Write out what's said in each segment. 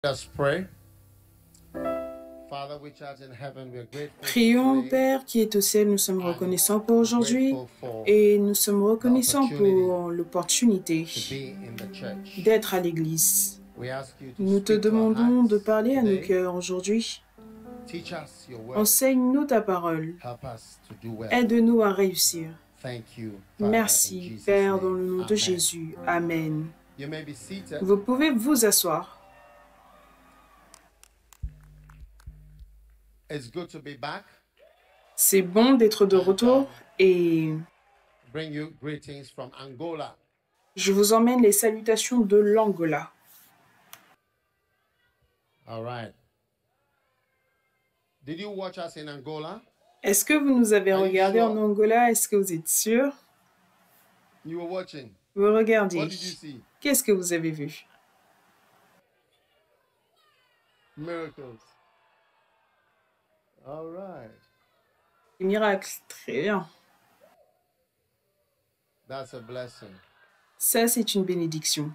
Let's pray. Father, which art in heaven, we are grateful Prions, for today. Père qui est au ciel, nous sommes reconnaissants pour aujourd'hui et nous sommes reconnaissants pour l'opportunité To be in the church. d'être à l'Église. We ask you to Nous te speak to our demandons de hearts parler à nos today. cœurs aujourd'hui. Teach us your word. Enseigne-nous ta parole. Help us to do well. Aide-nous à réussir. Thank you, Father, in Merci, Jesus' Père, name. dans le nom de Amen. Jésus. Amen. You may be seated. Vous pouvez vous asseoir. It's good to be back. C'est bon d'être de retour et Bring you greetings from Angola. je vous emmène les salutations de l'Angola. All right. Did you watch us in Angola? Est-ce que vous nous avez Are you regardé sure? en Angola? Est-ce que vous êtes sûr? You were watching. Vous What regardez. did you see? Qu'est-ce que vous avez vu? Miracles. All right. Des miracles. Très bien. That's a blessing. Ça, c'est une bénédiction.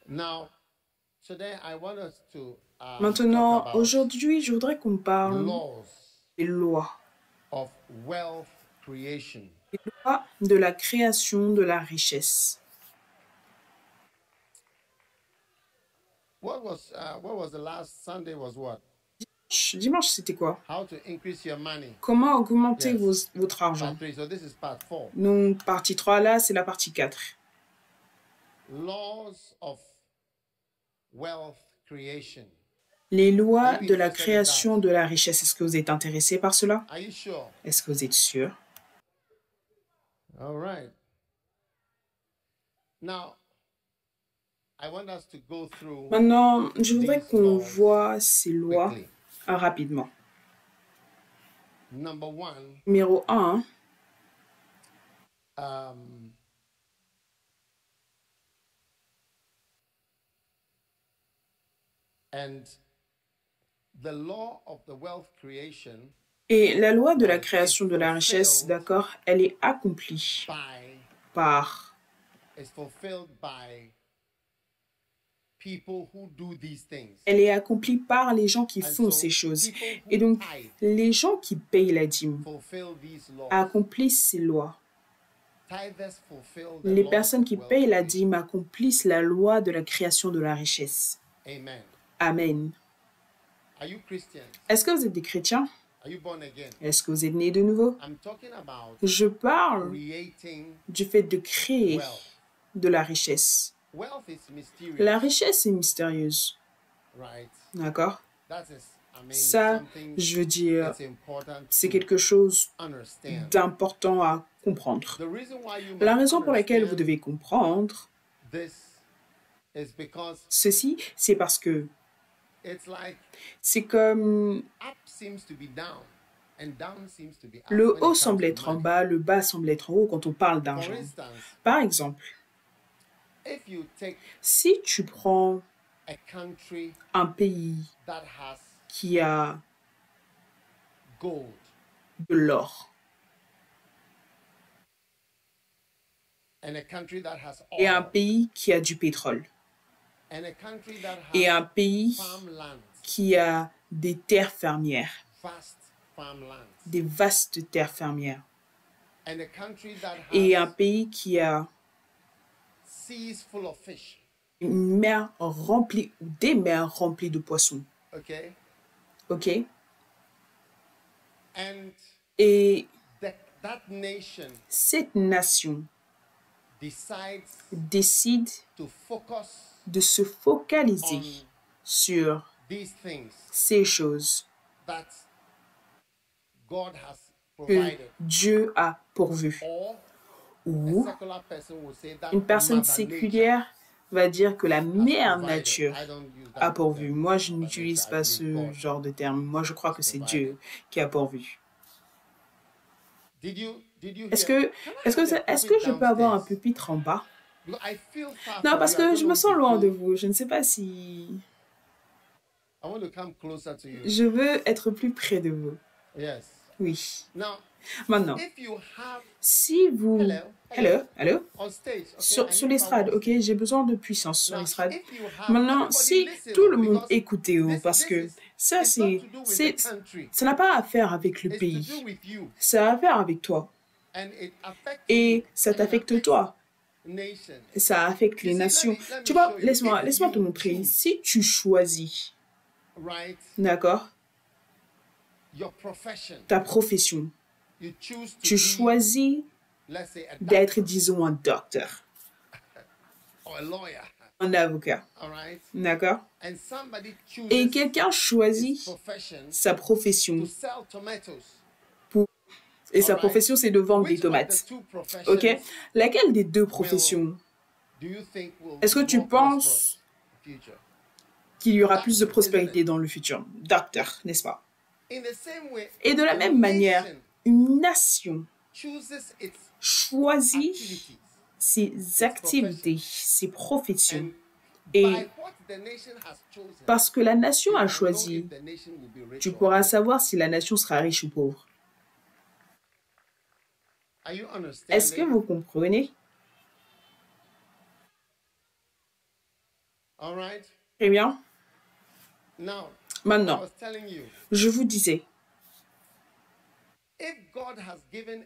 Now, today I want us to Maintenant, talk about aujourd'hui, je voudrais qu'on parle laws des lois. of wealth creation. Les lois de la création de la richesse. What was the last Sunday was what? Dimanche, c'était quoi? How to increase your money. Comment augmenter Yes. votre argent? Part 3. So this is part 4. Donc, partie 3, là, c'est la partie 4. Laws of wealth creation. Les lois de la création de la richesse. Est-ce que vous êtes intéressé par cela? Are you sure? Est-ce que vous êtes sûr? All right. Now, I want us to go through Maintenant, je voudrais these qu'on laws voit ces lois quickly. rapidement. Number 1, Numéro 1, and the law of the wealth creation et la loi de la création de la richesse, d'accord, elle est accomplie by par is fulfilled by people who do these things. elle est accomplie par les gens qui And font so ces choses. people who Et donc, tithe les gens qui payent la dîme fulfill these laws. accomplissent ces lois. Tithers fulfill the Les laws personnes of qui wealth payent la creation. dîme accomplissent la loi de la création de la richesse. Amen. Amen. Are you Christians? Est-ce que vous êtes des chrétiens? Are you born again? Est-ce que vous êtes nés de nouveau? I'm talking about Je parle creating du fait de créer wealth. de la richesse. Wealth is mysterious, La richesse est mystérieuse, right? d'accord? That is, I mean, Ça, something je veux dire, that's important c'est to quelque chose understand. d'important à comprendre. The reason why you La must raison pour laquelle vous understand devez comprendre this is because ceci, c'est parce que it's like c'est comme up seems to be down and down seems to be up. le when it haut comes semble to être en money. bas, le bas semble être en haut quand on parle For d'argent. instance, Par exemple, if you take si tu prends a country un pays that has qui a gold de l'or and a country that has et un oil pays qui a du pétrole and a country that et has un pays farmlands, qui a des terres fermières, vast farmlands, des vastes terres fermières, and a country that et un has pays qui a seas full of fish, une mer remplie ou des mers remplies de poissons, okay? ok? And Et that nation cette nation decides décide to focus de se focaliser on sur these things ces choses that God has que provided. Dieu a pourvues. Or Ou a secular person will say that une personne Mother séculière va dire que la Nature mère has provided. nature I don't use a that pourvu. term, Moi, je Mother n'utilise Nature, pas I believe ce God. genre de terme. Moi, je crois que c'est Dieu qui a pourvu. Did you Est-ce hear? que, est-ce que je peux avoir un Downstairs? pupitre en bas? Because I feel far Non, from parce you. I que don't je know me if sens you loin de feel- vous. Je ne sais pas si I want to come closer to you. je veux être plus près de vous. Yes. Oui. Now, Maintenant, si vous... Hello? Sur l'estrade, ok, j'ai besoin de puissance sur l'estrade. Maintenant, si tout le monde écoutait, parce que ça n'a pas à faire avec le pays, ça a à faire avec toi. Et ça t'affecte toi. Ça affecte les nations. Tu vois, laisse-moi te montrer. Si tu choisis, d'accord, ta profession, tu choisis d'être, disons, un docteur, un avocat, d'accord, et quelqu'un choisit sa profession, et sa profession, c'est de vendre des tomates, ok? Laquelle des deux professions est-ce que tu penses qu'il y aura plus de prospérité dans le futur? Docteur, n'est-ce pas? Et de la même manière, une nation choisit ses activités, ses professions. Et parce que la nation a choisi, tu pourras savoir si la nation sera riche ou pauvre. Est-ce que vous comprenez? Très bien. Maintenant, je vous disais,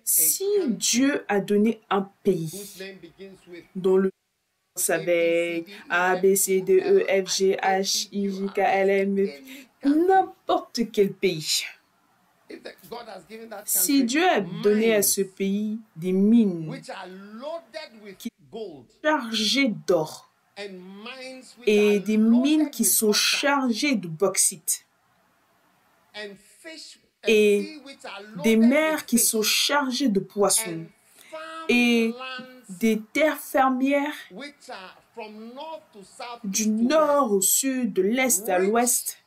si Dieu a donné un pays dont le nom avec A, B, C, D, E, F, G, H, I, J, K, L, M, n'importe quel pays, si Dieu a donné à ce pays des mines qui sont chargées d'or, et des mines qui sont chargées de bauxite, et des mers qui sont chargées de poissons, et des terres fermières du nord au sud, de l'est à l'ouest,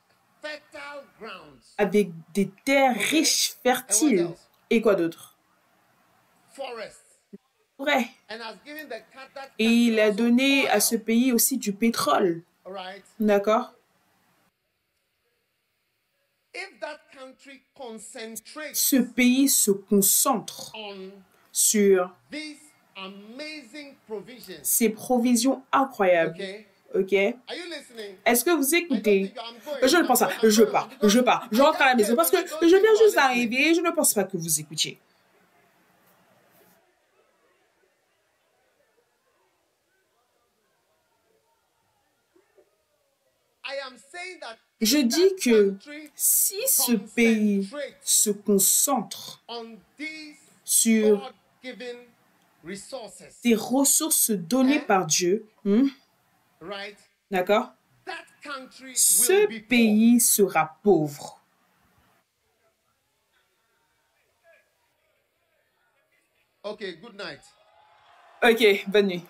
avec des terres riches, fertiles, et quoi d'autre? Vrai. Et il a donné à ce pays aussi du pétrole. D'accord? Ce pays se concentre sur ces provisions incroyables. Ok? Est-ce que vous écoutez? Je ne pense pas. Je pars. Je rentre à la maison parce que je viens juste d'arriver. Je ne pense pas que vous écoutiez. Je dis que si ce pays se concentre sur des ressources données par Dieu, d'accord, ce pays sera pauvre. Ok, good night. Ok, bonne nuit.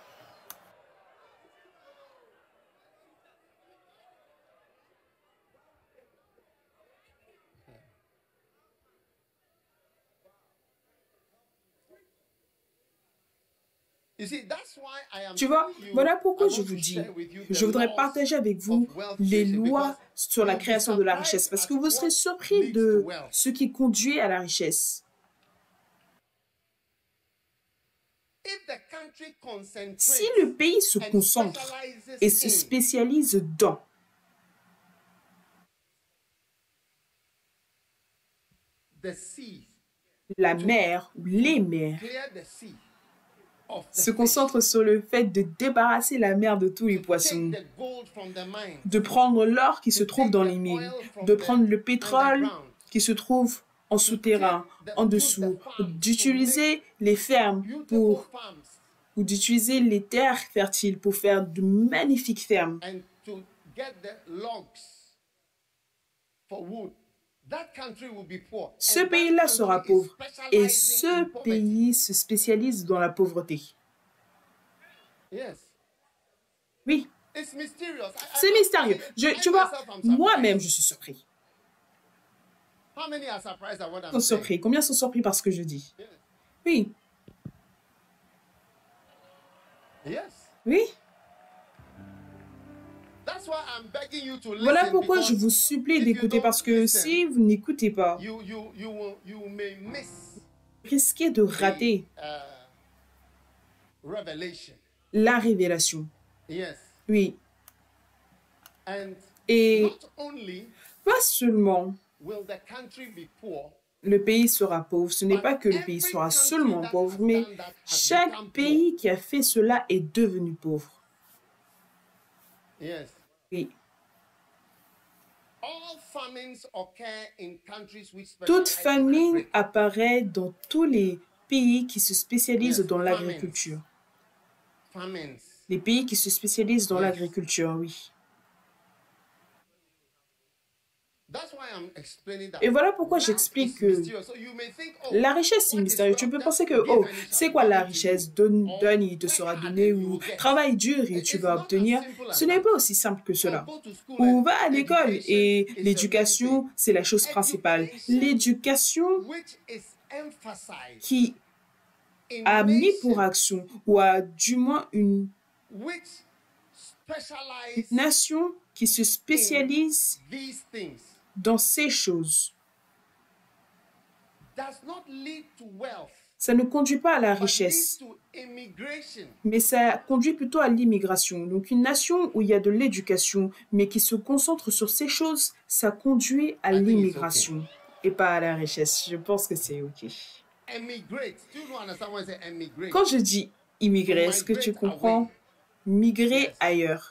Tu vois, voilà pourquoi je vous dis, je voudrais partager avec vous les lois sur la création de la richesse, parce que vous serez surpris de ce qui conduit à la richesse. Si le pays se concentre et se spécialise dans la mer ou les mers, se concentre sur le fait de débarrasser la mer de tous les poissons, de prendre l'or qui se trouve dans les mines, de prendre le pétrole qui se trouve en souterrain, en dessous, d'utiliser les fermes ou d'utiliser les terres fertiles pour faire de magnifiques fermes. Ce pays-là sera pauvre et ce pays se spécialise dans la pauvreté. Oui, c'est mystérieux. Tu vois, moi-même, je suis surpris. Combien sont surpris par ce que je dis? Oui. Oui. Voilà pourquoi je vous supplie d'écouter, parce que si vous n'écoutez pas, risquez de rater la révélation. Oui. Et pas seulement le pays sera pauvre, ce n'est pas que le pays sera seulement pauvre, mais chaque pays qui a fait cela est devenu pauvre. Oui. Toute famine apparaît dans tous les pays qui se spécialisent dans l'agriculture. Les pays qui se spécialisent dans l'agriculture, oui. Et voilà pourquoi j'explique que la richesse est mystérieuse. Tu peux penser que, oh, c'est quoi la richesse? Donne, il te sera donné, ou travaille dur et tu vas obtenir. Ce n'est pas aussi simple que cela. Ou va à l'école et l'éducation, c'est la chose principale. L'éducation qui a mis pour action, ou a du moins une nation qui se spécialise dans ces choses. Ça ne conduit pas à la richesse, mais ça conduit plutôt à l'immigration. Donc une nation où il y a de l'éducation, mais qui se concentre sur ces choses, ça conduit à l'immigration et pas à la richesse. Je pense que c'est OK. Quand je dis immigrer, est-ce que tu comprends? Migrer ailleurs.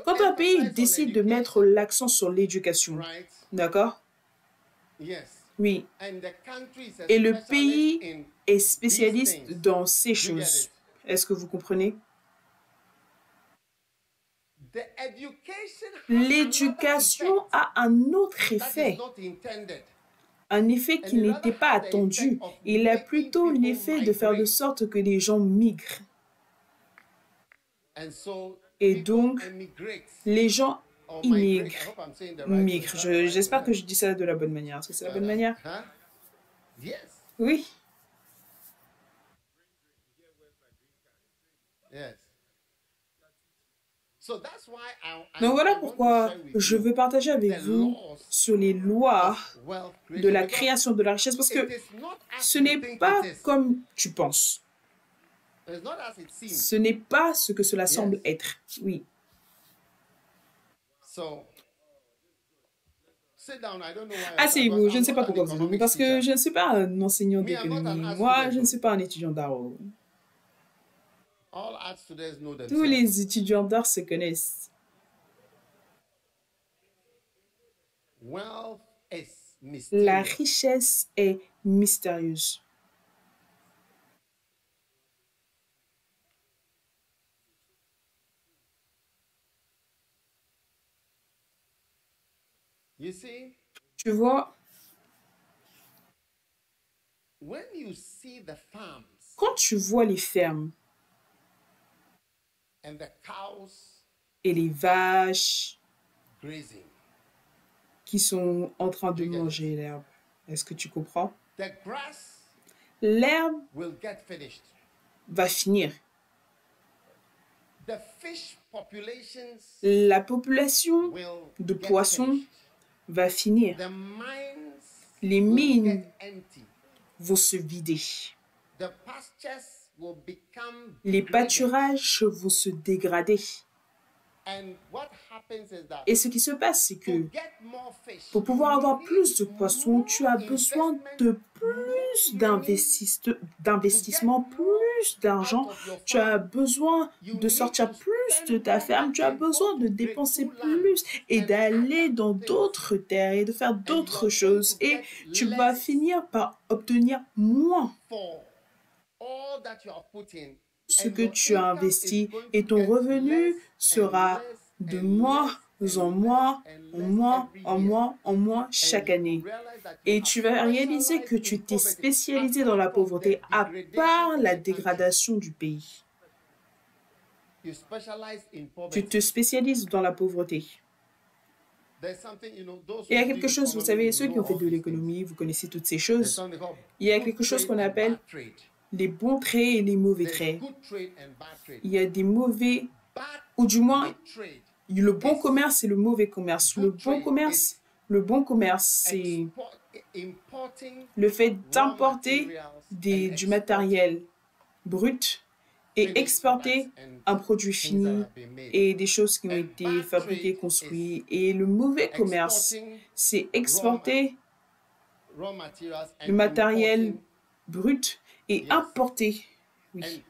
Quand un pays décide de mettre l'accent sur l'éducation, d'accord? Oui. Et le pays est spécialiste dans ces choses. Est-ce que vous comprenez? L'éducation a un autre effet. Un effet qui n'était pas attendu. Il a plutôt l'effet de faire de sorte que les gens migrent. Et donc, les gens migrent. J'espère que je dis ça de la bonne manière. Est-ce que c'est la bonne manière? Oui. Donc voilà pourquoi je veux partager avec vous sur les lois de la création de la richesse, parce que ce n'est pas comme tu penses. Ce n'est pas ce que cela semble être. Oui. Asseyez-vous, je ne sais pas pourquoi vous venez, parce que je ne suis pas un enseignant d'économie. Moi, je ne suis pas un étudiant d'art. Tous les étudiants d'art se connaissent. La richesse est mystérieuse. Tu vois, quand tu vois les fermes et les vaches qui sont en train de manger l'herbe, est-ce que tu comprends? L'herbe va finir. La population de poissons va finir. Les mines vont se vider. Les pâturages vont se dégrader. Et ce qui se passe, c'est que pour pouvoir avoir plus de poissons, tu as besoin de plus d'investissement, plus d'argent. Tu as besoin de sortir plus de ta ferme. Tu as besoin de dépenser plus et d'aller dans d'autres terres et de faire d'autres choses. Et tu vas finir par obtenir moins ce que tu as investi, et ton revenu sera de moins en moins, en moins chaque année. Et tu vas réaliser que tu t'es spécialisé dans la pauvreté à part la dégradation du pays. Tu te spécialises dans la pauvreté. Il y a quelque chose, vous savez, ceux qui ont fait de l'économie, vous connaissez toutes ces choses. Il y a quelque chose qu'on appelle les bons traits et les mauvais traits. Il y a des mauvais, ou du moins, le bon commerce et le mauvais commerce. Le bon commerce, c'est le fait d'importer du matériel brut et exporter un produit fini et des choses qui ont été fabriquées, construites. Et le mauvais commerce, c'est exporter le matériel brut et importer. Oui.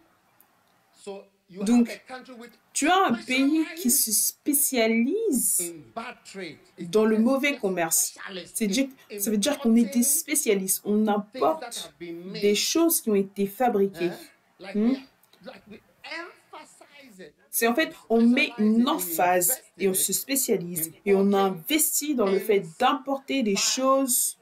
Donc, tu as un pays qui se spécialise dans le mauvais commerce. Ça veut dire qu'on est des spécialistes. On importe des choses qui ont été fabriquées. C'est en fait, on met une emphase et on se spécialise et on investit dans le fait d'importer des choses,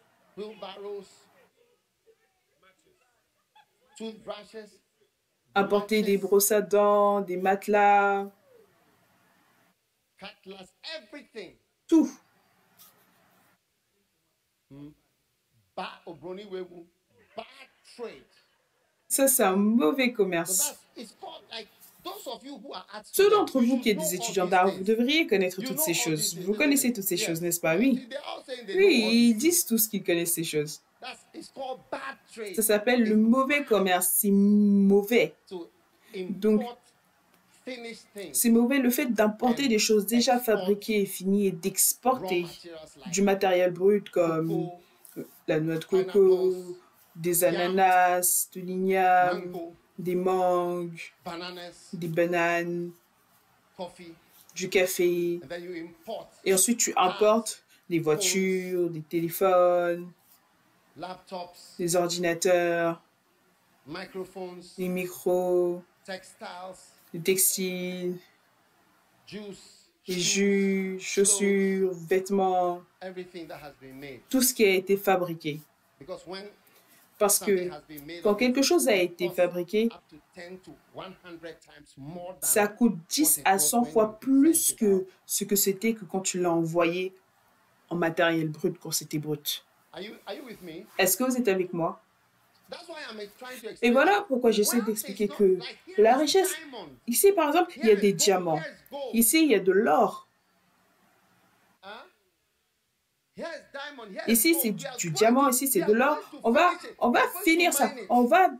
importer des brosses à dents, des matelas, tout. Ça, c'est un mauvais commerce. Ceux d'entre vous qui êtes des étudiants d'art, vous devriez connaître toutes ces choses. Vous connaissez toutes ces choses, n'est-ce pas? Oui. Oui, ils disent tous qu'ils connaissent ces choses. Ça s'appelle le mauvais commerce. C'est mauvais. Donc, c'est mauvais le fait d'importer des choses déjà fabriquées et finies et d'exporter du matériel brut comme la noix de coco, des ananas, de l'igname, des mangues, des bananes, du café. Et ensuite, tu importes des voitures, des téléphones, des ordinateurs, des micros, des textiles, des jus, chaussures, vêtements, tout ce qui a été fabriqué. Parce que quand quelque chose a été fabriqué, ça coûte 10 à 100 fois plus que ce que c'était que quand tu l'as envoyé en matériel brut, quand c'était brut. Est-ce que vous êtes avec moi? Et voilà pourquoi j'essaie d'expliquer que la richesse, ici par exemple, il y a des diamants. Ici, il y a de l'or. Ici, c'est du diamant, ici, c'est de l'or. On va finir ça. On va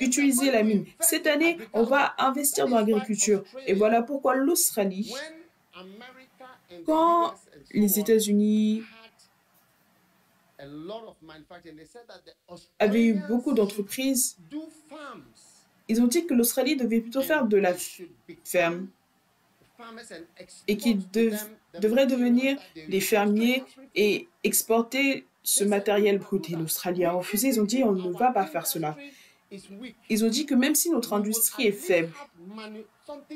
utiliser la mine. Cette année, on va investir dans l'agriculture. Et voilà pourquoi l'Australie, quand les États-Unis avaient eu beaucoup d'entreprises, ils ont dit que l'Australie devait plutôt faire de la ferme et qu'ils devraient devenir des fermiers et exporter ce matériel brut. Et l'Australie a refusé. Ils ont dit on ne va pas faire cela. Ils ont dit que même si notre industrie est faible,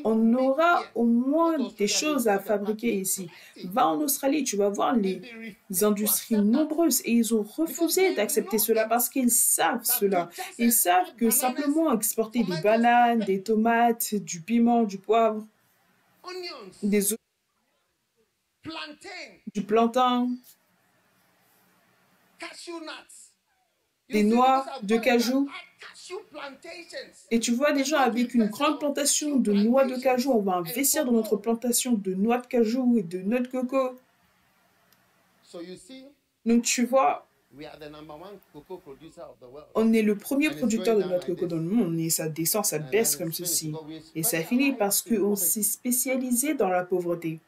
on aura au moins des choses à fabriquer ici. Va en Australie, tu vas voir les industries nombreuses. Et ils ont refusé d'accepter cela parce qu'ils savent cela. Ils savent que simplement exporter des bananes, des tomates, du piment, du poivre, du plantain, des noix de cajou. Et tu vois des gens avec une grande plantation de noix de cajou. On va investir dans notre plantation de noix de cajou et de noix de coco. Donc tu vois, on est le premier producteur de noix de coco dans le monde et ça descend, ça baisse comme ceci. Et ça finit parce qu'on s'est spécialisé dans la pauvreté.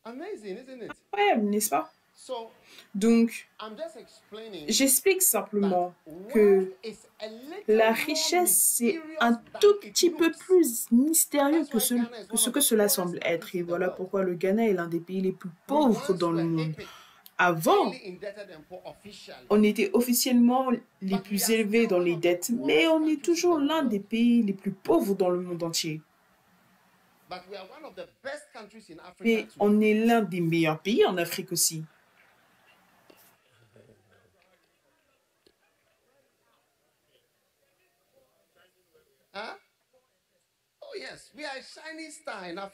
Incroyable, n'est-ce pas? Donc, j'explique simplement que la richesse, c'est un tout petit peu plus mystérieux que ce que cela semble être. Et voilà pourquoi le Ghana est l'un des pays les plus pauvres dans le monde. Avant, on était officiellement les plus élevés dans les dettes, mais on est toujours l'un des pays les plus pauvres dans le monde entier. Et on est l'un des meilleurs pays en Afrique aussi.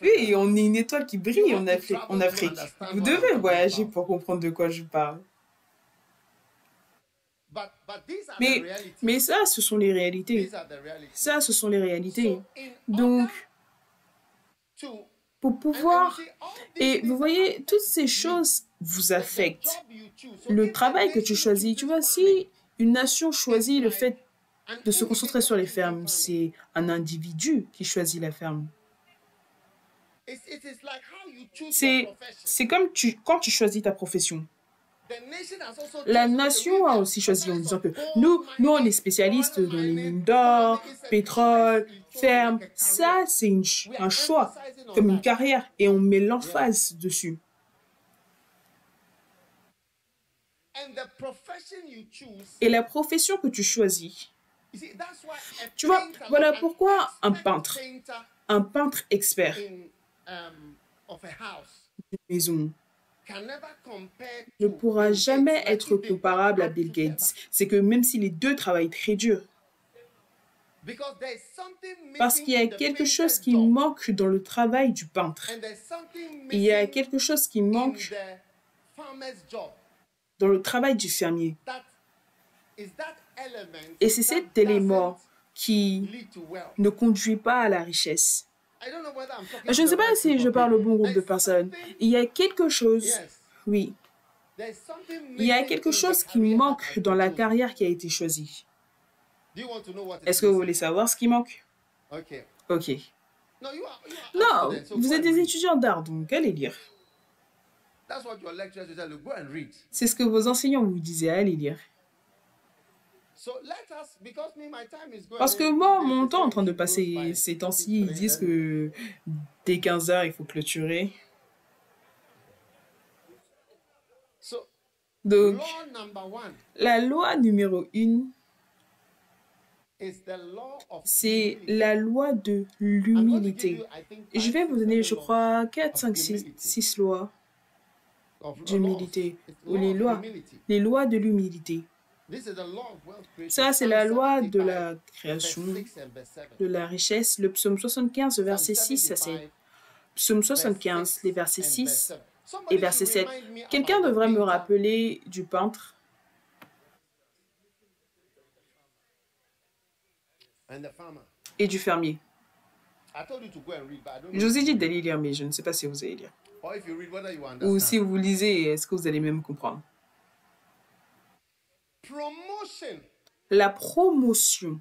Oui, on est une étoile qui brille en Afrique. Vous devez voyager pour comprendre de quoi je parle. Mais ça, ce sont les réalités. Ça, ce sont les réalités. Donc, pour pouvoir... Et vous voyez, toutes ces choses vous affectent. Le travail que tu choisis, tu vois, si une nation choisit le fait de se concentrer sur les fermes, c'est un individu qui choisit la ferme. C'est comme quand tu choisis ta profession. La nation a aussi choisi en disant que nous on est spécialistes dans les mines d'or, pétrole, ferme. Ça, c'est un choix, comme une carrière, et on met l'emphase dessus. Et la profession que tu choisis, tu vois, voilà pourquoi un peintre expert d'une maison ne pourra jamais être comparable à Bill Gates. C'est que même si les deux travaillent très dur, parce qu'il y a quelque chose qui manque dans le travail du peintre. Il y a quelque chose qui manque dans le travail du fermier. Et c'est cet élément qui ne conduit pas à la richesse. Je ne sais pas si je parle au bon groupe de personnes. Il y a quelque chose, oui, il y a quelque chose qui manque dans la carrière qui a été choisie. Est-ce que vous voulez savoir ce qui manque? Ok. Non, vous êtes des étudiants d'art, donc allez lire. C'est ce que vos enseignants vous disaient, allez lire. Parce que moi, mon temps est en train de passer ces temps-ci, ils disent que dès 15 heures, il faut clôturer. Donc, la loi numéro 1, c'est la loi de l'humilité. Je vais vous donner, je crois, 4, 5, 6 lois d'humilité, ou les lois de l'humilité. Ça, c'est la loi de la création, de la richesse. Le psaume 75, verset 6, ça c'est psaume 75, les versets 6 et verset 7. Quelqu'un devrait me rappeler du peintre et du fermier. Je vous ai dit d'aller lire, mais je ne sais pas si vous allez lire. Ou si vous lisez, est-ce que vous allez même comprendre? La promotion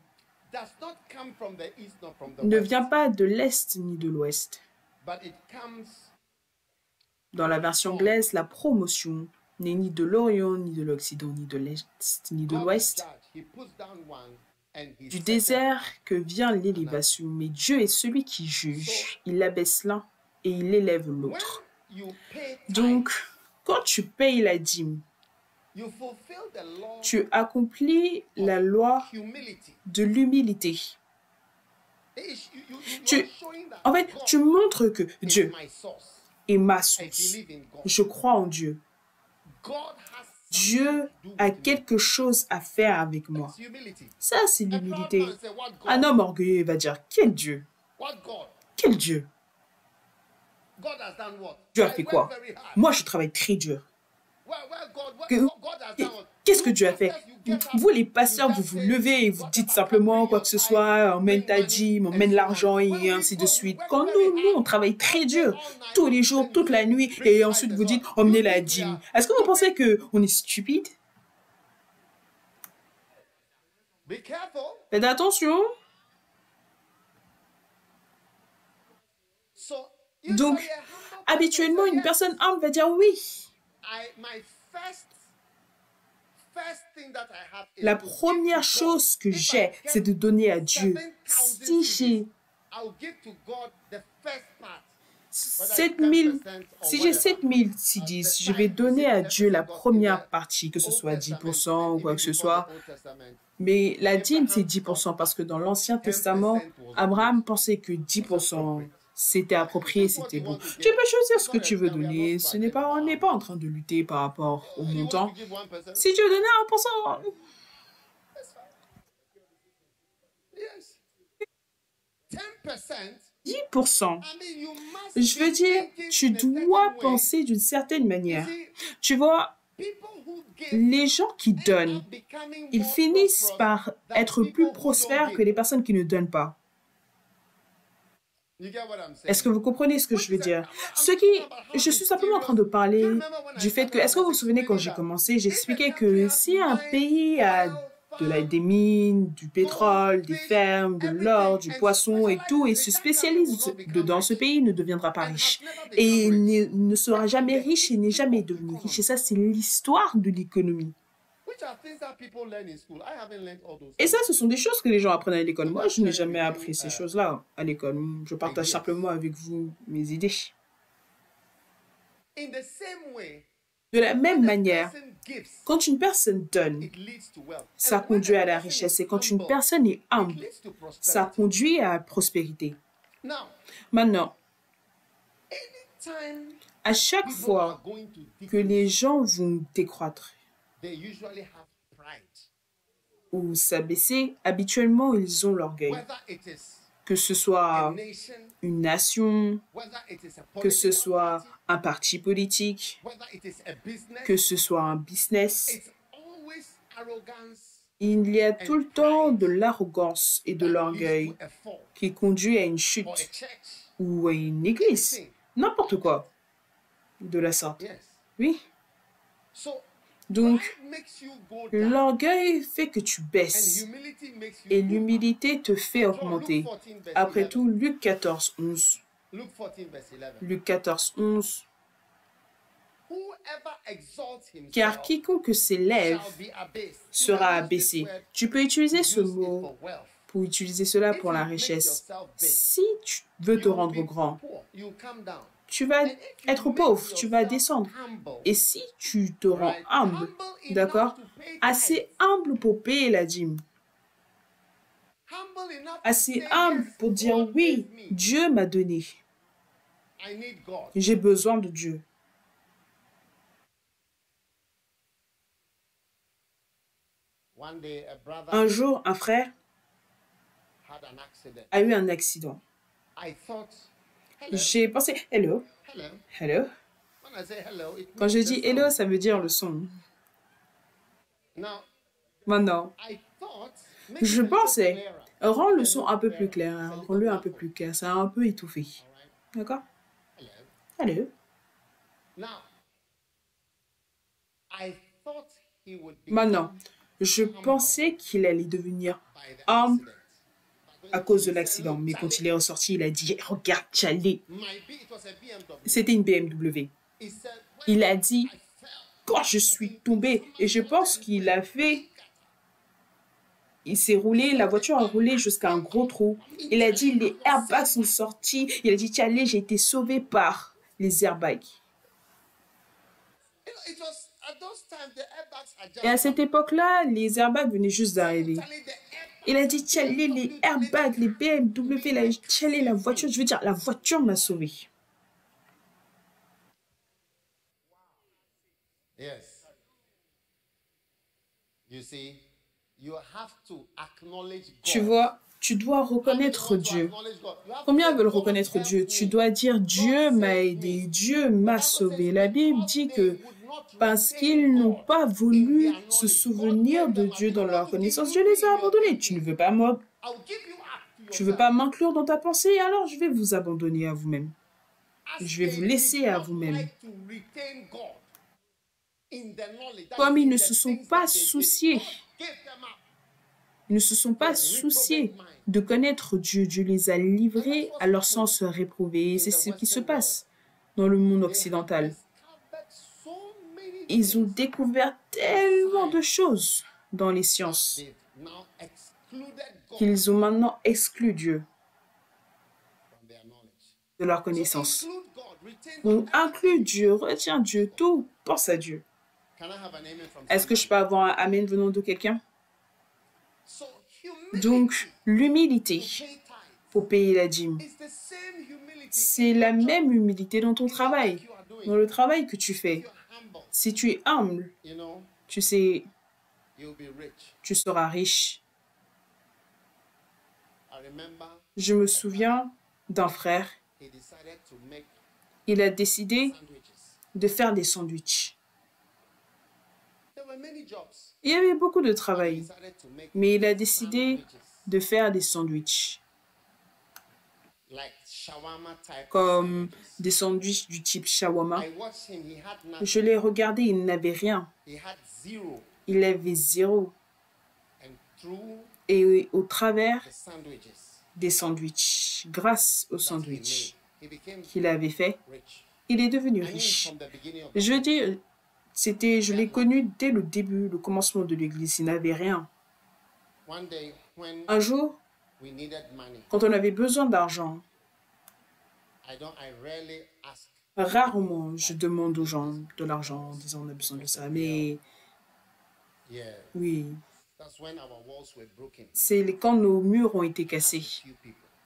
ne vient pas de l'Est ni de l'Ouest. Dans la version anglaise, la promotion n'est ni de l'Orient, ni de l'Occident, ni de l'Est, ni de l'Ouest. Du désert que vient l'élévation, mais Dieu est celui qui juge. Il abaisse l'un et il élève l'autre. Donc, quand tu payes la dîme, tu accomplis la loi de l'humilité. En fait, tu montres que Dieu est ma source. Je crois en Dieu. Dieu a quelque chose à faire avec moi. Ça, c'est l'humilité. Un homme orgueilleux va dire, quel Dieu? Quel Dieu? Dieu a fait quoi? Moi, je travaille très dur. Qu'est-ce que Dieu a fait? Vous, les pasteurs, vous vous levez et vous dites simplement quoi que ce soit, emmène ta dîme, emmène l'argent et ainsi de suite. Quand nous, on travaille très dur, tous les jours, toute la nuit, et ensuite vous dites, emmenez la dîme. Est-ce que vous pensez qu'on est stupide? Faites attention. Donc, habituellement, une personne humble va dire oui. La première chose que j'ai, c'est de donner à Dieu. Si j'ai 7000, si j'ai 7010, je vais donner à Dieu la première partie, que ce soit 10% ou quoi que ce soit. Mais la dîme, c'est 10% parce que dans l'Ancien Testament, Abraham pensait que 10%, c'était approprié, c'était bon. Tu peux choisir ce que tu veux donner. On n'est pas en train de lutter par rapport au montant. Si tu veux donner 1%, 10%. Je veux dire, tu dois penser d'une certaine manière. Tu vois, les gens qui donnent, ils finissent par être plus prospères que les personnes qui ne donnent pas. Est-ce que vous comprenez ce que je veux dire? Je suis simplement en train de parler du fait que, est-ce que vous vous souvenez quand j'ai commencé, j'expliquais que si un pays a des mines, du pétrole, des fermes, de l'or, du poisson et tout, et se spécialise dans ce pays, ne deviendra pas riche. Et ne sera jamais riche et n'est jamais devenu riche. Et ça, c'est l'histoire de l'économie. Et ça, ce sont des choses que les gens apprennent à l'école. Moi, je n'ai jamais appris ces choses-là à l'école. Je partage simplement avec vous mes idées. De la même manière, quand une personne donne, ça conduit à la richesse. Et quand une personne est humble, ça conduit à la prospérité. Maintenant, à chaque fois que les gens vont décroître ou s'abaisser, habituellement, ils ont l'orgueil. Que ce soit une nation, que ce soit un parti politique, que ce soit un business, il y a tout le temps de l'arrogance et de l'orgueil qui conduit à une chute ou à une église, n'importe quoi de la sorte. Oui. Donc, l'orgueil fait que tu baisses et l'humilité te fait augmenter. Après tout, Luc 14, 11. Luc 14, 11. Car quiconque s'élève sera abaissé. Tu peux utiliser ce mot pour utiliser cela pour la richesse. Si tu veux te rendre grand, tu vas être pauvre, tu vas descendre. Et si tu te rends humble, d'accord, assez humble pour payer la dîme, assez humble pour dire oui, Dieu m'a donné. J'ai besoin de Dieu. Un jour, un frère a eu un accident. J'ai pensé, hello, hello. Quand je dis hello, ça veut dire le son. Maintenant, je pensais, rends le son un peu plus clair, hein, rends-le un peu plus clair, c'est un peu étouffé. D'accord? Hello. Maintenant, je pensais qu'il allait devenir humble à cause de l'accident. Mais quand il est ressorti, il a dit, regarde, Charlie. C'était une BMW. Il a dit, quand je suis tombé, et je pense qu'il a fait, il s'est roulé, la voiture a roulé jusqu'à un gros trou. Il a dit, les airbags sont sortis. Il a dit, Charlie, j'ai été sauvé par les airbags. Et à cette époque-là, les airbags venaient juste d'arriver. Il a dit, Charlie, les airbags, les BMW, Charlie, la voiture, je veux dire, la voiture m'a sauvé. Tu vois, tu dois reconnaître Dieu. Combien veulent reconnaître Dieu? Tu dois dire, Dieu m'a aidé, Dieu m'a sauvé. La Bible dit que parce qu'ils n'ont pas voulu se souvenir de Dieu dans leur connaissance, Dieu les a abandonnés. Tu ne veux pas m'inclure dans ta pensée, alors je vais vous abandonner à vous-même. Je vais vous laisser à vous-même. Comme ils ne se sont pas souciés, de connaître Dieu. Dieu les a livrés à leur sens réprouvé. Et c'est ce qui se passe dans le monde occidental. Ils ont découvert tellement de choses dans les sciences qu'ils ont maintenant exclu Dieu de leur connaissance. On inclut Dieu, retient Dieu, tout, pense à Dieu. Est-ce que je peux avoir un amen venant de quelqu'un? Donc, l'humilité pour payer la dîme, c'est la même humilité dans ton travail, dans le travail que tu fais. Si tu es humble, tu sais, tu seras riche. Je me souviens d'un frère, il a décidé de faire des sandwichs. Il y avait beaucoup de travail, mais il a décidé de faire des sandwichs. comme des sandwichs du type shawarma. Je l'ai regardé, il n'avait rien. Il avait zéro. Et au travers des sandwichs, grâce aux sandwichs qu'il avait fait, il est devenu riche. Je veux dire, je l'ai connu dès le début, le commencement de l'église. Il n'avait rien. Un jour, quand on avait besoin d'argent, rarement je demande aux gens de l'argent en disant on a besoin de ça, mais oui, c'est quand nos murs ont été cassés.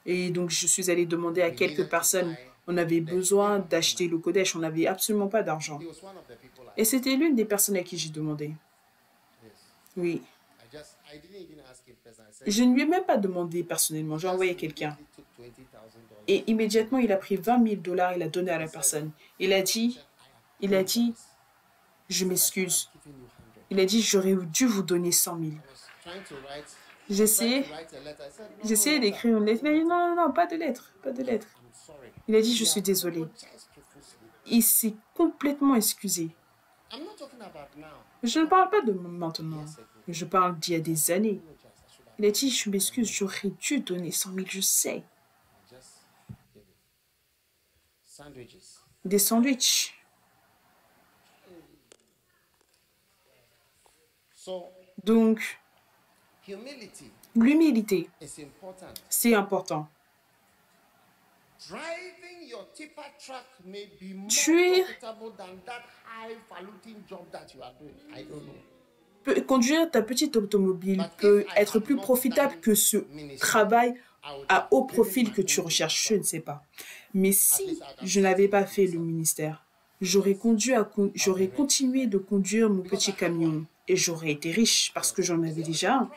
Et donc je suis allée demander à quelques personnes, on avait besoin d'acheter le Kodesh, on n'avait absolument pas d'argent. Et c'était l'une des personnes à qui j'ai demandé. Oui. Je ne lui ai même pas demandé personnellement, j'ai envoyé quelqu'un. Et immédiatement, il a pris $20 000, il a donné à la personne. Il a dit, je m'excuse. Il a dit, j'aurais dû vous donner 100 000. J'essayais d'écrire une lettre. Il a dit, non, non, non, pas de lettre, pas de lettre. Il a dit, je suis désolé. Il s'est complètement excusé. Je ne parle pas de maintenant. Je parle d'il y a des années. Il a dit, je m'excuse, j'aurais dû donner 100 000, je sais. Des sandwichs. Donc, l'humilité, c'est important. Conduire ta petite automobile peut être plus profitable que ce travail à haut profil que tu recherches, je ne sais pas. Mais si je n'avais pas fait le ministère, j'aurais continué de conduire mon petit camion et j'aurais été riche parce que j'en avais déjà un.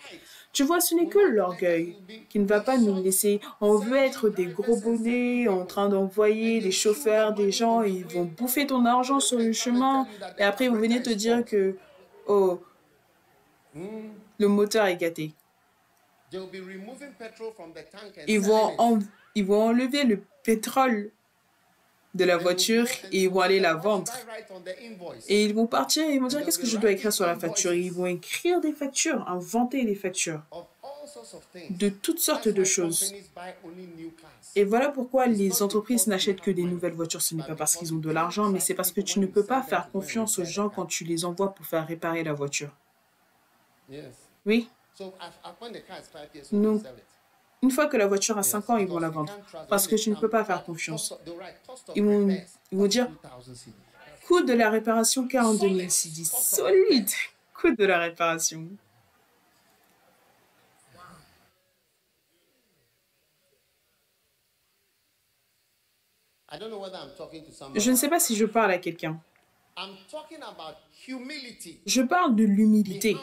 Tu vois, ce n'est que l'orgueil qui ne va pas nous laisser. On veut être des gros bonnets en train d'envoyer des chauffeurs, des gens, ils vont bouffer ton argent sur le chemin et après vous venez te dire que, oh, le moteur est gâté. Ils vont enlever le pétrole de la voiture et ils vont aller la vendre. Et ils vont partir et ils vont dire qu'est-ce que je dois écrire sur la facture. Et ils vont écrire des factures, inventer des factures de toutes sortes de choses. Et voilà pourquoi les entreprises n'achètent que des nouvelles voitures. Ce n'est pas parce qu'ils ont de l'argent, mais c'est parce que tu ne peux pas faire confiance aux gens quand tu les envoies pour faire réparer la voiture. Oui. Donc, une fois que la voiture a 5 ans, ils vont la vendre. Parce que tu ne peux pas faire confiance. Ils vont dire, coût de la réparation 42 000 cedi. Solide. Coût de la réparation. Je ne sais pas si je parle à quelqu'un. Je parle de l'humilité.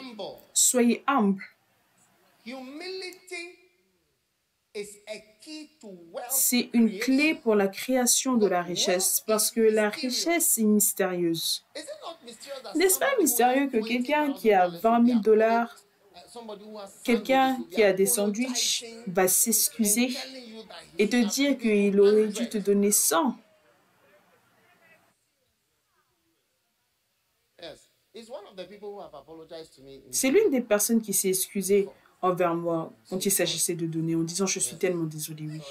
Soyez humble. C'est une clé pour la création de la richesse parce que la richesse est mystérieuse. N'est-ce pas mystérieux que quelqu'un qui a $20 000, quelqu'un qui a des sandwichs, va s'excuser et te dire qu'il aurait dû te donner 100? C'est l'une des personnes qui s'est excusée envers moi quand il s'agissait de donner en disant je suis tellement désolé, oui.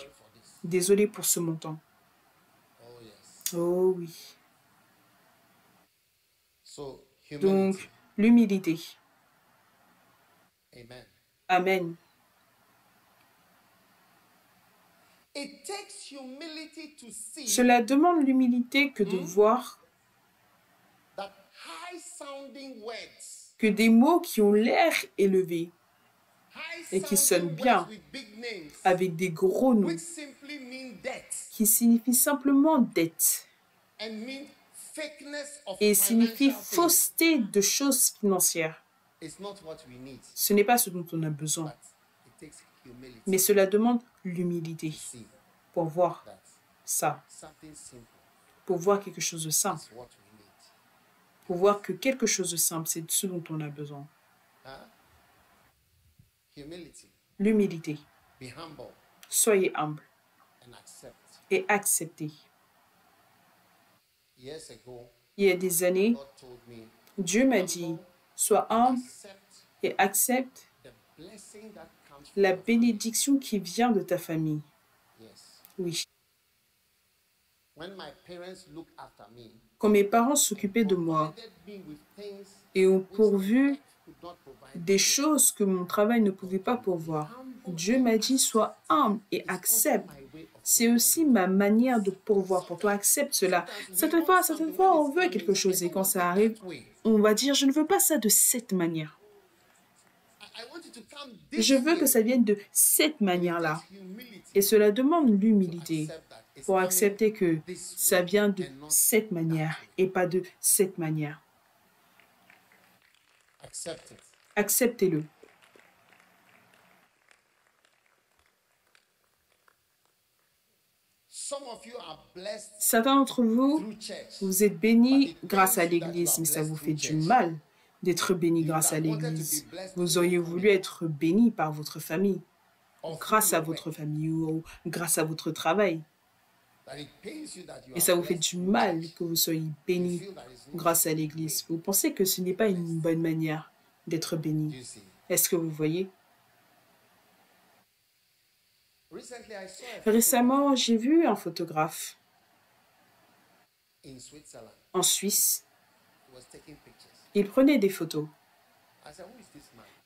Désolé pour ce montant. Oh oui. Donc, l'humilité. Amen. Cela demande l'humilité que de voir que des mots qui ont l'air élevés et qui sonnent bien avec des gros noms qui signifient simplement dette et signifient fausseté de choses financières. Ce n'est pas ce dont on a besoin, mais cela demande l'humilité pour voir ça, pour voir quelque chose de simple, pour voir que quelque chose de simple, c'est ce dont on a besoin. L'humilité. Soyez humble et accepter. Il y a des années, Dieu m'a dit, sois humble et accepte la bénédiction qui vient de ta famille. Oui. Quand mes parents s'occupaient de moi et ont pourvu des choses que mon travail ne pouvait pas pourvoir, Dieu m'a dit, sois humble et accepte. C'est aussi ma manière de pourvoir pour toi. Accepte cela. Certaines fois, on veut quelque chose et quand ça arrive, on va dire, je ne veux pas ça de cette manière. Je veux que ça vienne de cette manière-là. Et cela demande l'humilité pour accepter que ça vient de cette manière et pas de cette manière. Acceptez-le. Certains d'entre vous, vous êtes bénis grâce à l'Église, mais ça vous fait du mal d'être béni grâce à l'Église. Vous auriez voulu être béni par votre famille, grâce à votre famille ou grâce à votre travail. Et ça vous fait du mal que vous soyez béni grâce à l'Église. Vous pensez que ce n'est pas une bonne manière d'être béni. Est-ce que vous voyez? Récemment, j'ai vu un photographe en Suisse. Il prenait des photos.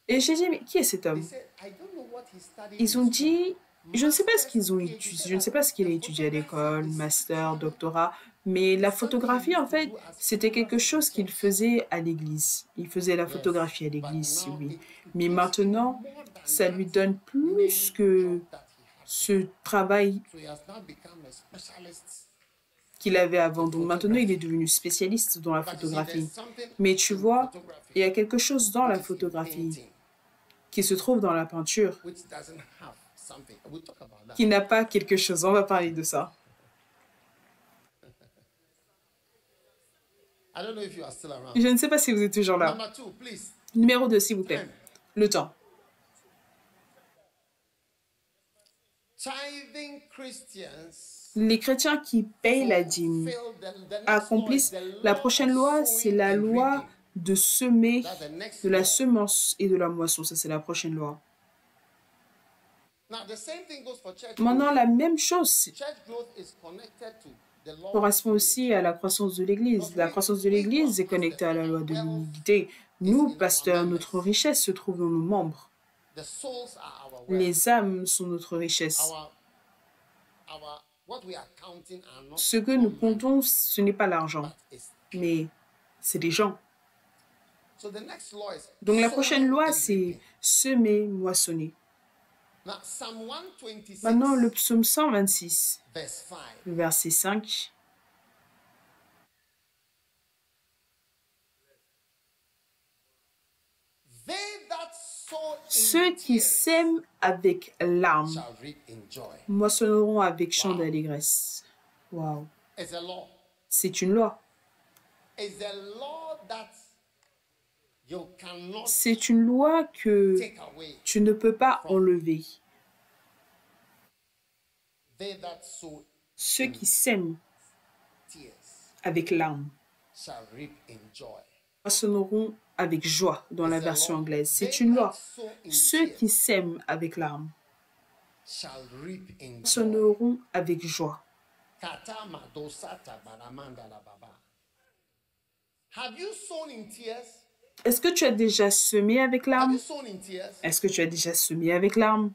Et j'ai dit, mais qui est cet homme? Ils ont dit, je ne sais pas ce qu'ils ont étudié, je ne sais pas ce qu'il a étudié à l'école, master, doctorat, mais la photographie, en fait, c'était quelque chose qu'il faisait à l'église. Il faisait la photographie à l'église, oui. Mais maintenant, ça lui donne plus que ce travail qu'il avait avant. Donc maintenant, il est devenu spécialiste dans la photographie. Mais tu vois, il y a quelque chose dans la photographie qui se trouve dans la peinture, qui n'a pas quelque chose. On va parler de ça. Je ne sais pas si vous êtes toujours là. Numéro 2, s'il vous plaît. Le temps. Les chrétiens qui payent la dîme accomplissent la prochaine loi, c'est la loi de semer, de la semence et de la moisson. Ça, c'est la prochaine loi. Maintenant, la même chose correspond aussi à la croissance de l'Église. La croissance de l'Église est connectée à la loi de l'humilité. Nous, pasteurs, notre richesse se trouve dans nos membres. Les âmes sont notre richesse. Ce que nous comptons, ce n'est pas l'argent, mais c'est les gens. Donc la prochaine loi, c'est semer, moissonner. Maintenant, le psaume 126, le verset 5. Ceux qui sèment avec larmes moissonneront avec chant d'allégresse. Wow. C'est une loi. C'est une loi que tu ne peux pas enlever. Ceux qui sèment avec larmes moissonneront avec joie dans la version anglaise. C'est une loi. Ceux qui sèment avec larmes moissonneront avec joie. Est-ce que tu as déjà semé avec larmes? Est-ce que tu as déjà semé avec larmes?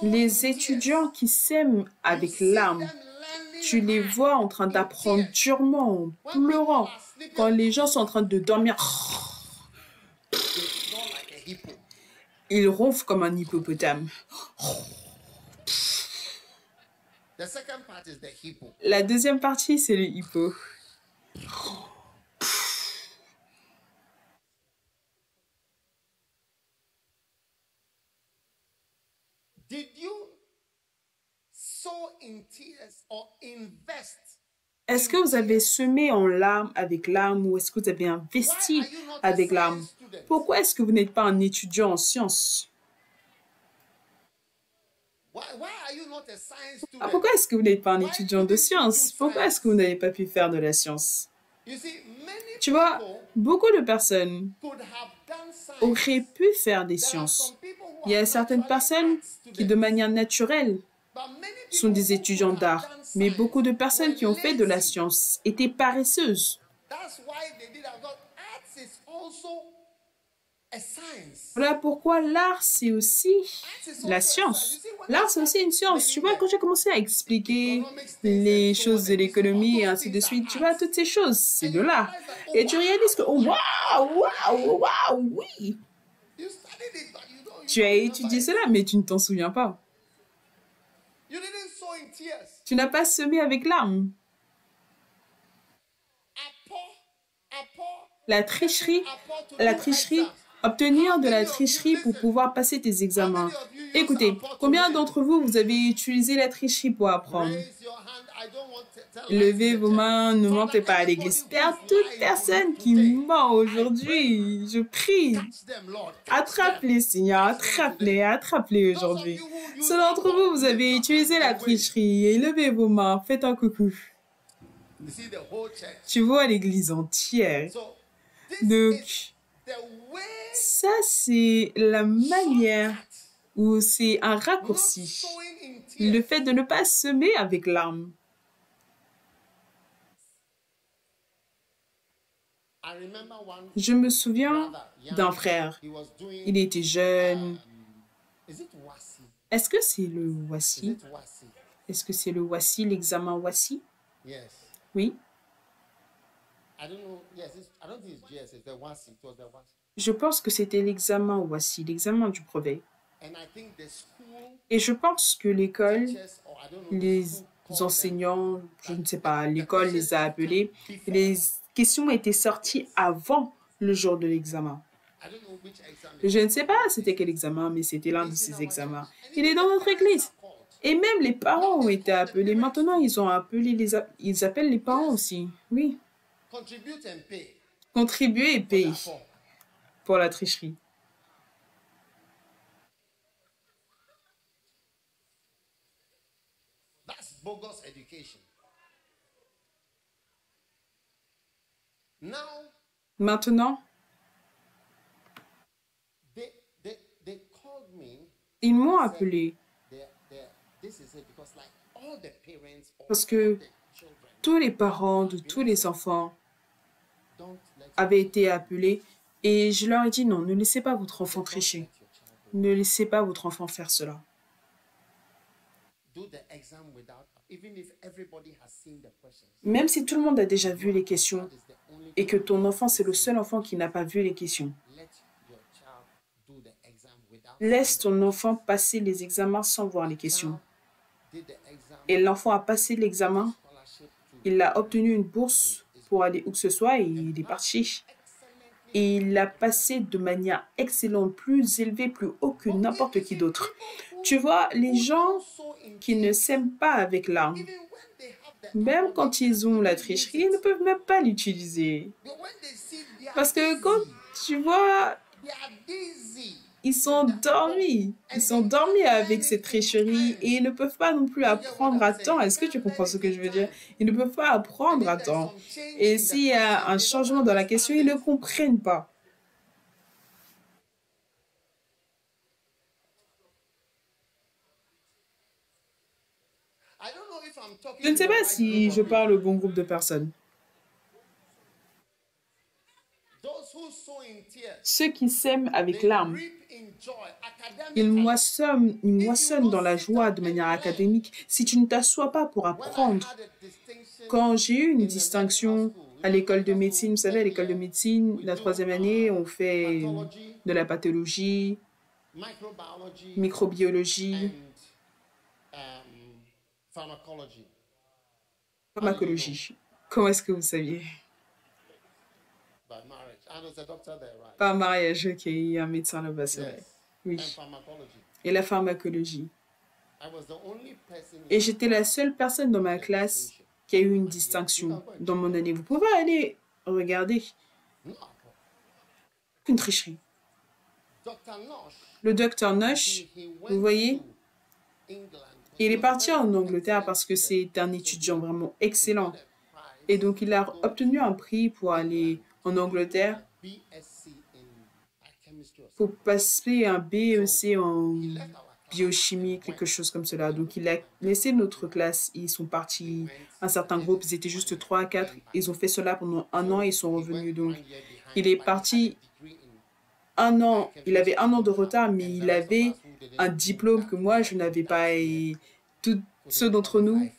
Les étudiants qui sèment avec larmes, tu les vois en train d'apprendre durement, en pleurant. Quand les gens sont en train de dormir, ils ronflent comme un hippopotame. La deuxième partie, c'est le hippo. Est-ce que vous avez semé en larmes avec larmes ou est-ce que vous avez investi avec larmes? Pourquoi est-ce que vous n'êtes pas un étudiant en sciences? Ah, pourquoi est-ce que vous n'êtes pas un étudiant de sciences? Pourquoi est-ce que vous n'avez pas pu faire de la science? Tu vois, beaucoup de personnes auraient pu faire des sciences. Il y a certaines personnes qui, de manière naturelle, sont des étudiants d'art. Mais beaucoup de personnes qui ont fait de la science étaient paresseuses. Voilà pourquoi l'art, c'est aussi la science. L'art, c'est aussi une science. Tu vois, quand j'ai commencé à expliquer les choses de l'économie et ainsi de suite, tu vois, toutes ces choses, c'est de l'art. Et tu réalises que, oh, waouh, waouh, waouh, oui. Tu as étudié cela, mais tu ne t'en souviens pas. Tu n'as pas semé avec larmes. La tricherie, obtenir de la tricherie pour pouvoir passer tes examens. Écoutez, combien d'entre vous, vous avez utilisé la tricherie pour apprendre? Levez vos mains, ne mentez pas à l'église. Père, toute personne qui ment aujourd'hui, je prie. Attrape-les, Seigneur, attrape-les, attrape-les aujourd'hui. Ceux d'entre vous, vous avez utilisé la tricherie et levez vos mains, faites un coucou. Tu vois l'église entière. Donc, ça, c'est la manière où c'est un raccourci. Le fait de ne pas semer avec larmes. Je me souviens d'un frère. Il était jeune. Est-ce que c'est le WASSI? Est-ce que c'est le WASSI, l'examen WASSI? Oui. Je pense que c'était l'examen WASSI, l'examen du brevet. Et je pense que l'école, les enseignants, je ne sais pas, l'école les a appelés. Les questions étaient sorties avant le jour de l'examen. Je ne sais pas c'était quel examen, mais c'était l'un de ces examens. Il est dans notre église. Et même les parents ont été appelés. Maintenant, ils ont appelé ils appellent les parents aussi. Oui. Contribuer et payer pour la tricherie. Maintenant, ils m'ont appelé parce que tous les parents de tous les enfants avaient été appelés et je leur ai dit non, ne laissez pas votre enfant tricher. Ne laissez pas votre enfant faire cela. Même si tout le monde a déjà vu les questions et que ton enfant, c'est le seul enfant qui n'a pas vu les questions, laisse ton enfant passer les examens sans voir les questions. Et l'enfant a passé l'examen, il a obtenu une bourse pour aller où que ce soit et il est parti. Et il l'a passé de manière excellente, plus élevée, plus haut que n'importe qui d'autre. Tu vois, les gens qui ne s'aiment pas avec l'arme, même quand ils ont la tricherie, ils ne peuvent même pas l'utiliser. Parce que quand tu vois, ils sont dormis. Ils sont dormis avec cette tricherie et ils ne peuvent pas non plus apprendre à temps. Est-ce que tu comprends ce que je veux dire? Ils ne peuvent pas apprendre à temps. Et s'il y a un changement dans la question, ils ne comprennent pas. Je ne sais pas si je parle au bon groupe de personnes. Ceux qui s'aiment avec larmes, ils moissonnent dans la joie de manière académique. Si tu ne t'assois pas pour apprendre, quand j'ai eu une distinction à l'école de médecine, vous savez, à l'école de médecine, la 3e année, on fait de la pathologie, microbiologie, pharmacologie. Comment est-ce que vous saviez? Par mariage, ok, il y a un médecin là-bas, c'est vrai. Oui. Et la pharmacologie. Et j'étais la seule personne dans ma classe qui a eu une distinction dans mon année. Vous pouvez aller regarder. Une tricherie. Le docteur Noche, vous voyez, Il est parti en Angleterre parce que c'est un étudiant vraiment excellent. Et donc, il a obtenu un prix pour aller en Angleterre pour passer un BEC en biochimie, quelque chose comme cela. Donc, il a laissé notre classe. Ils sont partis, un certain groupe, ils étaient juste 3 à 4. Ils ont fait cela pendant 1 an et ils sont revenus. Donc, il est parti 1 an. Il avait 1 an de retard, mais il avait un diplôme que moi, je n'avais pas. Et tous ceux d'entre nous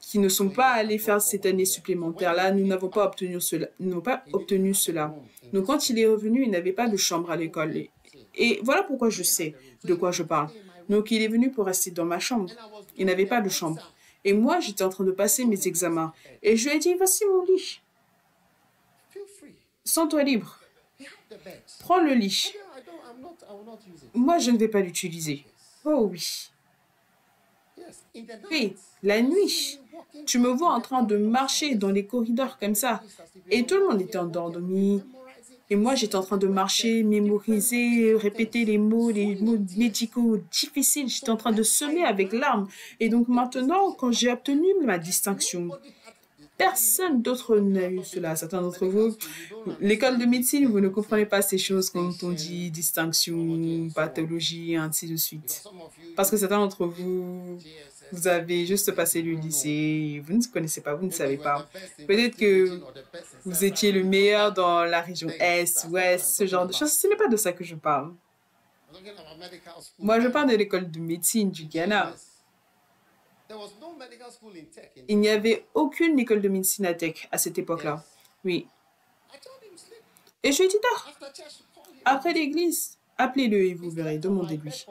qui ne sont pas allés faire cette année supplémentaire-là, nous n'avons pas obtenu cela. Donc, quand il est revenu, il n'avait pas de chambre à l'école. Et voilà pourquoi je sais de quoi je parle. Donc, il est venu pour rester dans ma chambre. Il n'avait pas de chambre. Et moi, j'étais en train de passer mes examens. Et je lui ai dit, voici mon lit. Sens-toi libre. Prends le lit. Moi, je ne vais pas l'utiliser. Oh oui. Oui, la nuit, tu me vois en train de marcher dans les corridors comme ça. Et tout le monde était endormi. Et moi, j'étais en train de marcher, mémoriser, répéter les mots médicaux difficiles. J'étais en train de semer avec l'arme. Et donc maintenant, quand j'ai obtenu ma distinction, personne d'autre n'a eu cela. Certains d'entre vous, l'école de médecine, vous ne comprenez pas ces choses quand on dit distinction, pathologie, ainsi de suite. Parce que certains d'entre vous, vous avez juste passé le lycée, vous ne connaissez pas, vous ne savez pas. Peut-être que vous étiez le meilleur dans la région Est, Ouest, ce genre de choses. Ce n'est pas de ça que je parle. Moi, je parle de l'école de médecine du Ghana. Il n'y avait aucune école de médecine à Tech à cette époque-là. Oui. Et je lui ai dit, dors. Après l'église, appelez-le et vous verrez, demandez-lui.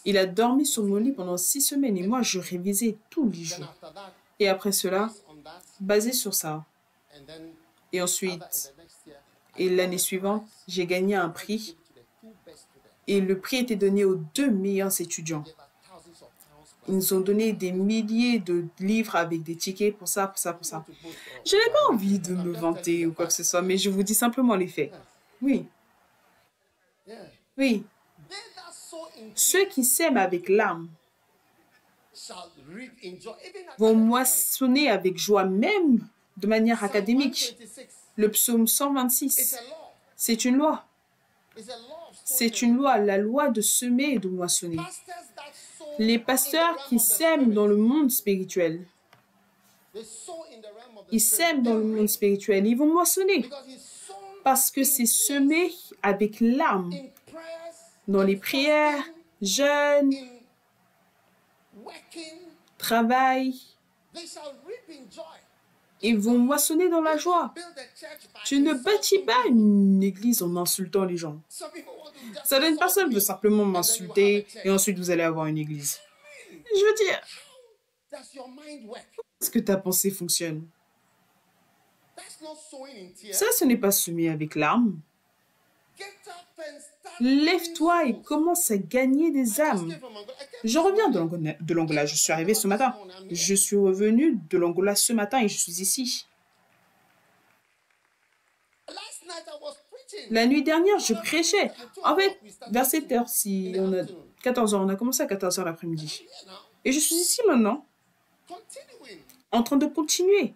Il a dormi sur mon lit pendant 6 semaines et moi, je révisais tous les jours. Et après cela, basé sur ça, et ensuite, et l'année suivante, j'ai gagné un prix et le prix était donné aux 2 meilleurs étudiants. Ils nous ont donné des milliers de livres avec des tickets pour ça, pour ça, pour ça. Je n'ai pas envie de me vanter ou quoi que ce soit, mais je vous dis simplement les faits. Oui. Oui. Ceux qui sèment avec l'âme vont moissonner avec joie, même de manière académique. Le psaume 126, c'est une loi. C'est une loi, la loi de semer et de moissonner. Les pasteurs qui sèment dans le monde spirituel, ils sèment dans le monde spirituel, ils vont moissonner. Parce que c'est semé avec l'âme, dans les prières, jeûnes, travail. Ils vont moissonner dans la joie. Tu ne bâtis pas une église en insultant les gens. Certaines personnes veulent simplement m'insulter et ensuite vous allez avoir une église. Je veux dire, est-ce que ta pensée fonctionne? Ça, ce n'est pas semer avec l'arme. Lève-toi et commence à gagner des âmes. Je reviens de l'Angola. Je suis arrivé ce matin. Je suis revenu de l'Angola ce matin et je suis ici. La nuit dernière, je prêchais. En fait, vers cette heure-ci, 14h, on a commencé à 14h l'après-midi. Et je suis ici maintenant, en train de continuer.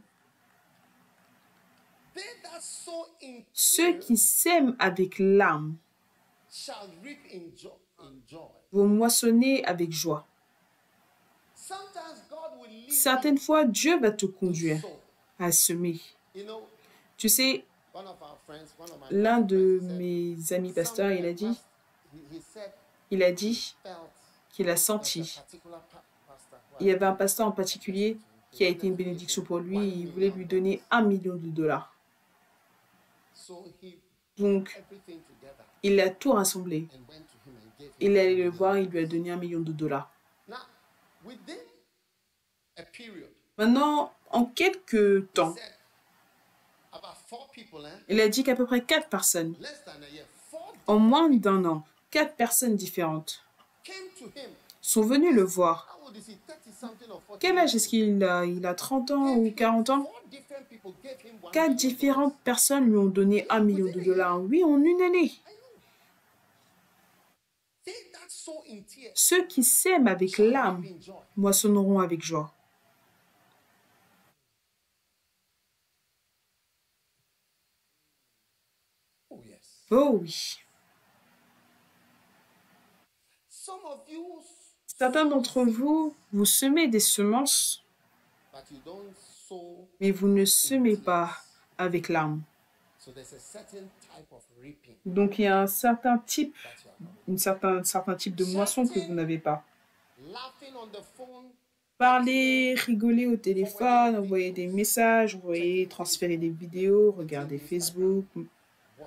Ceux qui sèment avec l'âme vont moissonner avec joie. Certaines fois, Dieu va te conduire à semer. Tu sais, l'un de mes amis pasteurs, il a dit qu'il a senti. Il y avait un pasteur en particulier qui a été une bénédiction pour lui. Il voulait lui donner $1 million. Donc, il a tout rassemblé. Il est allé le voir, il lui a donné $1 million. Maintenant, en quelques temps, il a dit qu'à peu près 4 personnes, en moins d'1 an, 4 personnes différentes sont venues le voir. Quel âge est-ce qu'il a? Il a 30 ans ou 40 ans? 4 différentes personnes lui ont donné $1 million. Oui, en une année. Ceux qui sèment avec larmes moissonneront avec joie. Oh oui. Certains d'entre vous, vous semez des semences, mais vous ne semez pas avec larmes. Donc il y a un certain type de moisson que vous n'avez pas. Parler, rigoler au téléphone, envoyer des messages, transférer des vidéos, regarder Facebook,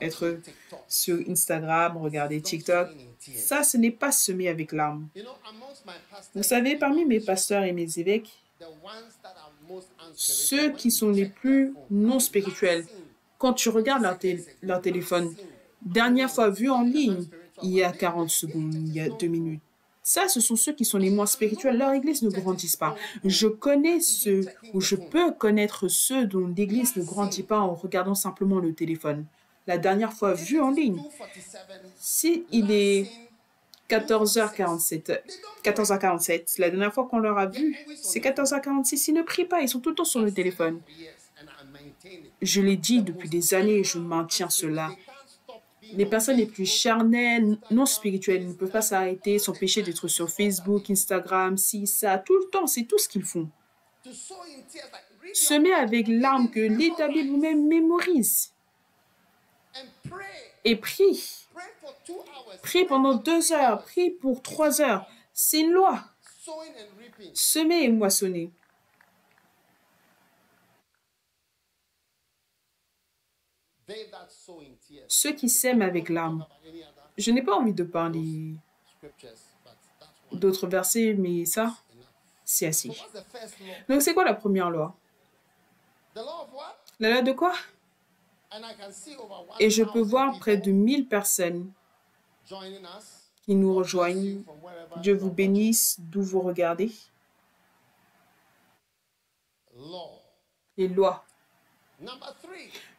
être sur Instagram, regarder TikTok. Ça, ce n'est pas semé avec larmes. Vous savez, parmi mes pasteurs et mes évêques, ceux qui sont les plus non spirituels, quand tu regardes leur téléphone, dernière fois vu en ligne, il y a 40 secondes, il y a 2 minutes. Ça, ce sont ceux qui sont les moins spirituels. Leur église ne grandit pas. Je connais ceux, ou je peux connaître ceux dont l'église ne grandit pas en regardant simplement le téléphone. La dernière fois vu en ligne, si il est 14h47, la dernière fois qu'on leur a vu, c'est 14h46, ils ne prient pas, ils sont tout le temps sur le téléphone. Je l'ai dit depuis des années et je maintiens cela. Les personnes les plus charnelles, non spirituelles, ne peuvent pas s'arrêter, s'empêcher d'être sur Facebook, Instagram, ci, ça, tout le temps, c'est tout ce qu'ils font. Semer avec larmes que l'établi vous-même mémorise. Et prie. Prie pendant 2 heures, prie pour 3 heures. C'est une loi. Semer et moissonner. Ceux qui sèment avec larmes. Je n'ai pas envie de parler d'autres versets, mais ça, c'est assez. Donc, c'est quoi la première loi? La loi de quoi? Et je peux voir près de 1000 personnes qui nous rejoignent. Dieu vous bénisse d'où vous regardez. Les lois.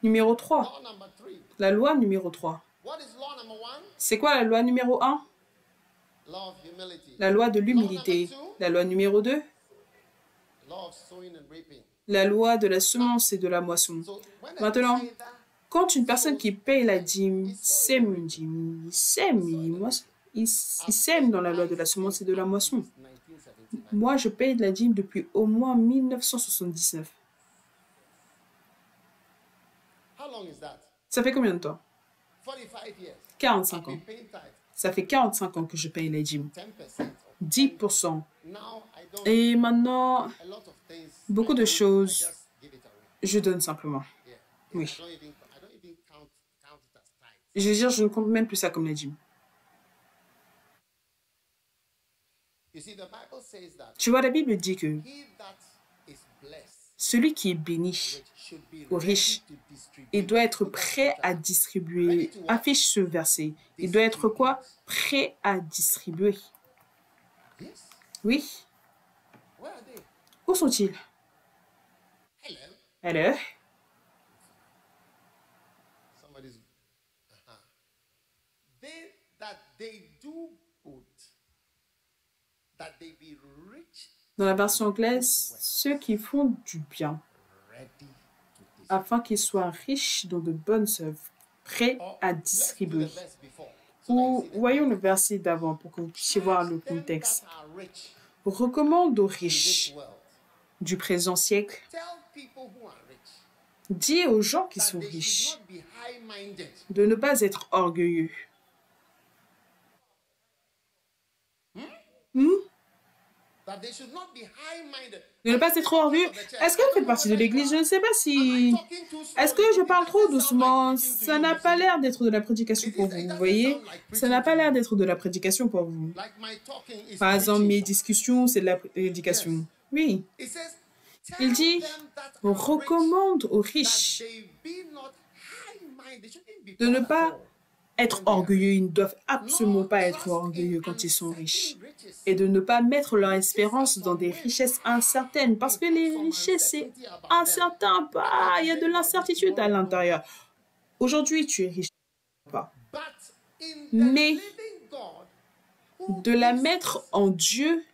Numéro 3. La loi numéro 3. C'est quoi la loi numéro 1? La loi de l'humilité. La loi numéro 2? La loi de la semence et de la moisson. Maintenant, quand une personne qui paye la dîme sème une dîme, il sème dans la loi de la semence et de la moisson. Moi, je paye de la dîme depuis au moins 1979. Ça fait combien de temps? 45 ans. Ça fait 45 ans que je paye la dîme. 10%. Et maintenant, beaucoup de choses, je donne simplement. Oui. Je veux dire, je ne compte même plus ça comme la dîme. Tu vois, la Bible dit que celui qui est béni ou riche, il doit être prêt à distribuer. Affiche ce verset. Il doit être quoi? Prêt à distribuer. Oui. Où sont-ils? Hello? Dans la version anglaise, ceux qui font du bien, afin qu'ils soient riches dans de bonnes œuvres, prêts à distribuer. Ou voyons le verset d'avant pour que vous puissiez voir le contexte. Recommande aux riches du présent siècle, dis aux gens qui sont riches de ne pas être orgueilleux. De ne pas être trop orgueilleux. Est-ce que vous faites partie de l'église? Je ne sais pas si... Est-ce que je parle trop doucement? Ça n'a pas l'air d'être de la prédication pour vous, vous voyez? Ça n'a pas l'air d'être de la prédication pour vous. Par exemple, mes discussions, c'est de la prédication. Oui. Il dit, recommande aux riches de ne pas être orgueilleux. Ils ne doivent absolument pas être orgueilleux quand ils sont riches. Et de ne pas mettre leur espérance dans des richesses incertaines. Parce que les richesses, c'est incertain. Il y a de l'incertitude à l'intérieur. Aujourd'hui, tu es riche. Mais de la mettre en Dieu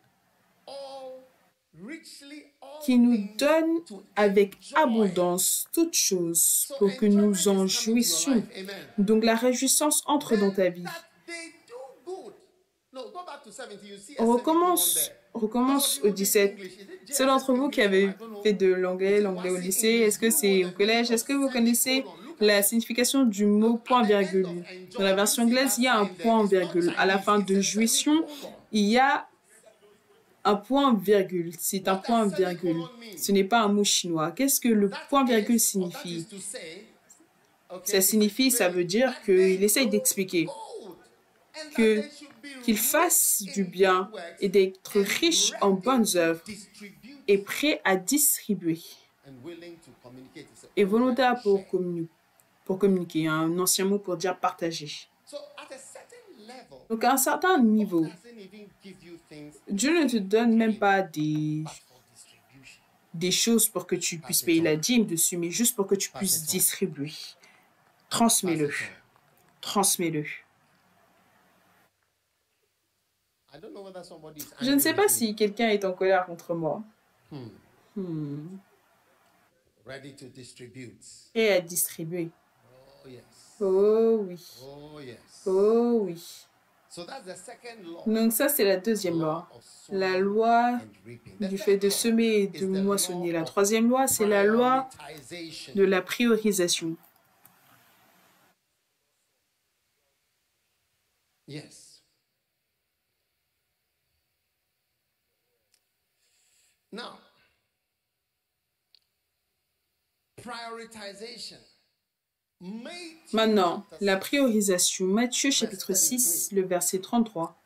qui nous donne avec abondance toutes choses pour que nous en jouissions. Donc la réjouissance entre dans ta vie. On recommence au 17. Ceux d'entre vous qui avez fait de l'anglais au lycée, est-ce que c'est au collège? Est-ce que vous connaissez la signification du mot point-virgule? Dans la version anglaise, il y a un point-virgule. À la fin de jouisson, il y a un point-virgule. C'est un point-virgule. Ce n'est pas un mot chinois. Qu'est-ce que le point-virgule signifie? Ça veut dire qu'il essaye d'expliquer qu'il fasse du bien et d'être riche en bonnes œuvres et prêt à distribuer et volontaire pour communiquer, un ancien mot pour dire partager. Donc à un certain niveau, Dieu ne te donne même pas des choses pour que tu puisses payer la dîme dessus, mais juste pour que tu puisses distribuer. Transmets-le. Transmets-le. Je ne sais pas si quelqu'un est en colère contre moi. Et à distribuer. Oh oui. Oh oui. Donc ça, c'est la deuxième loi. La loi du fait de semer et de moissonner. La troisième loi, c'est la loi de la priorisation. Maintenant, la priorisation. Matthieu chapitre 6, le verset 33.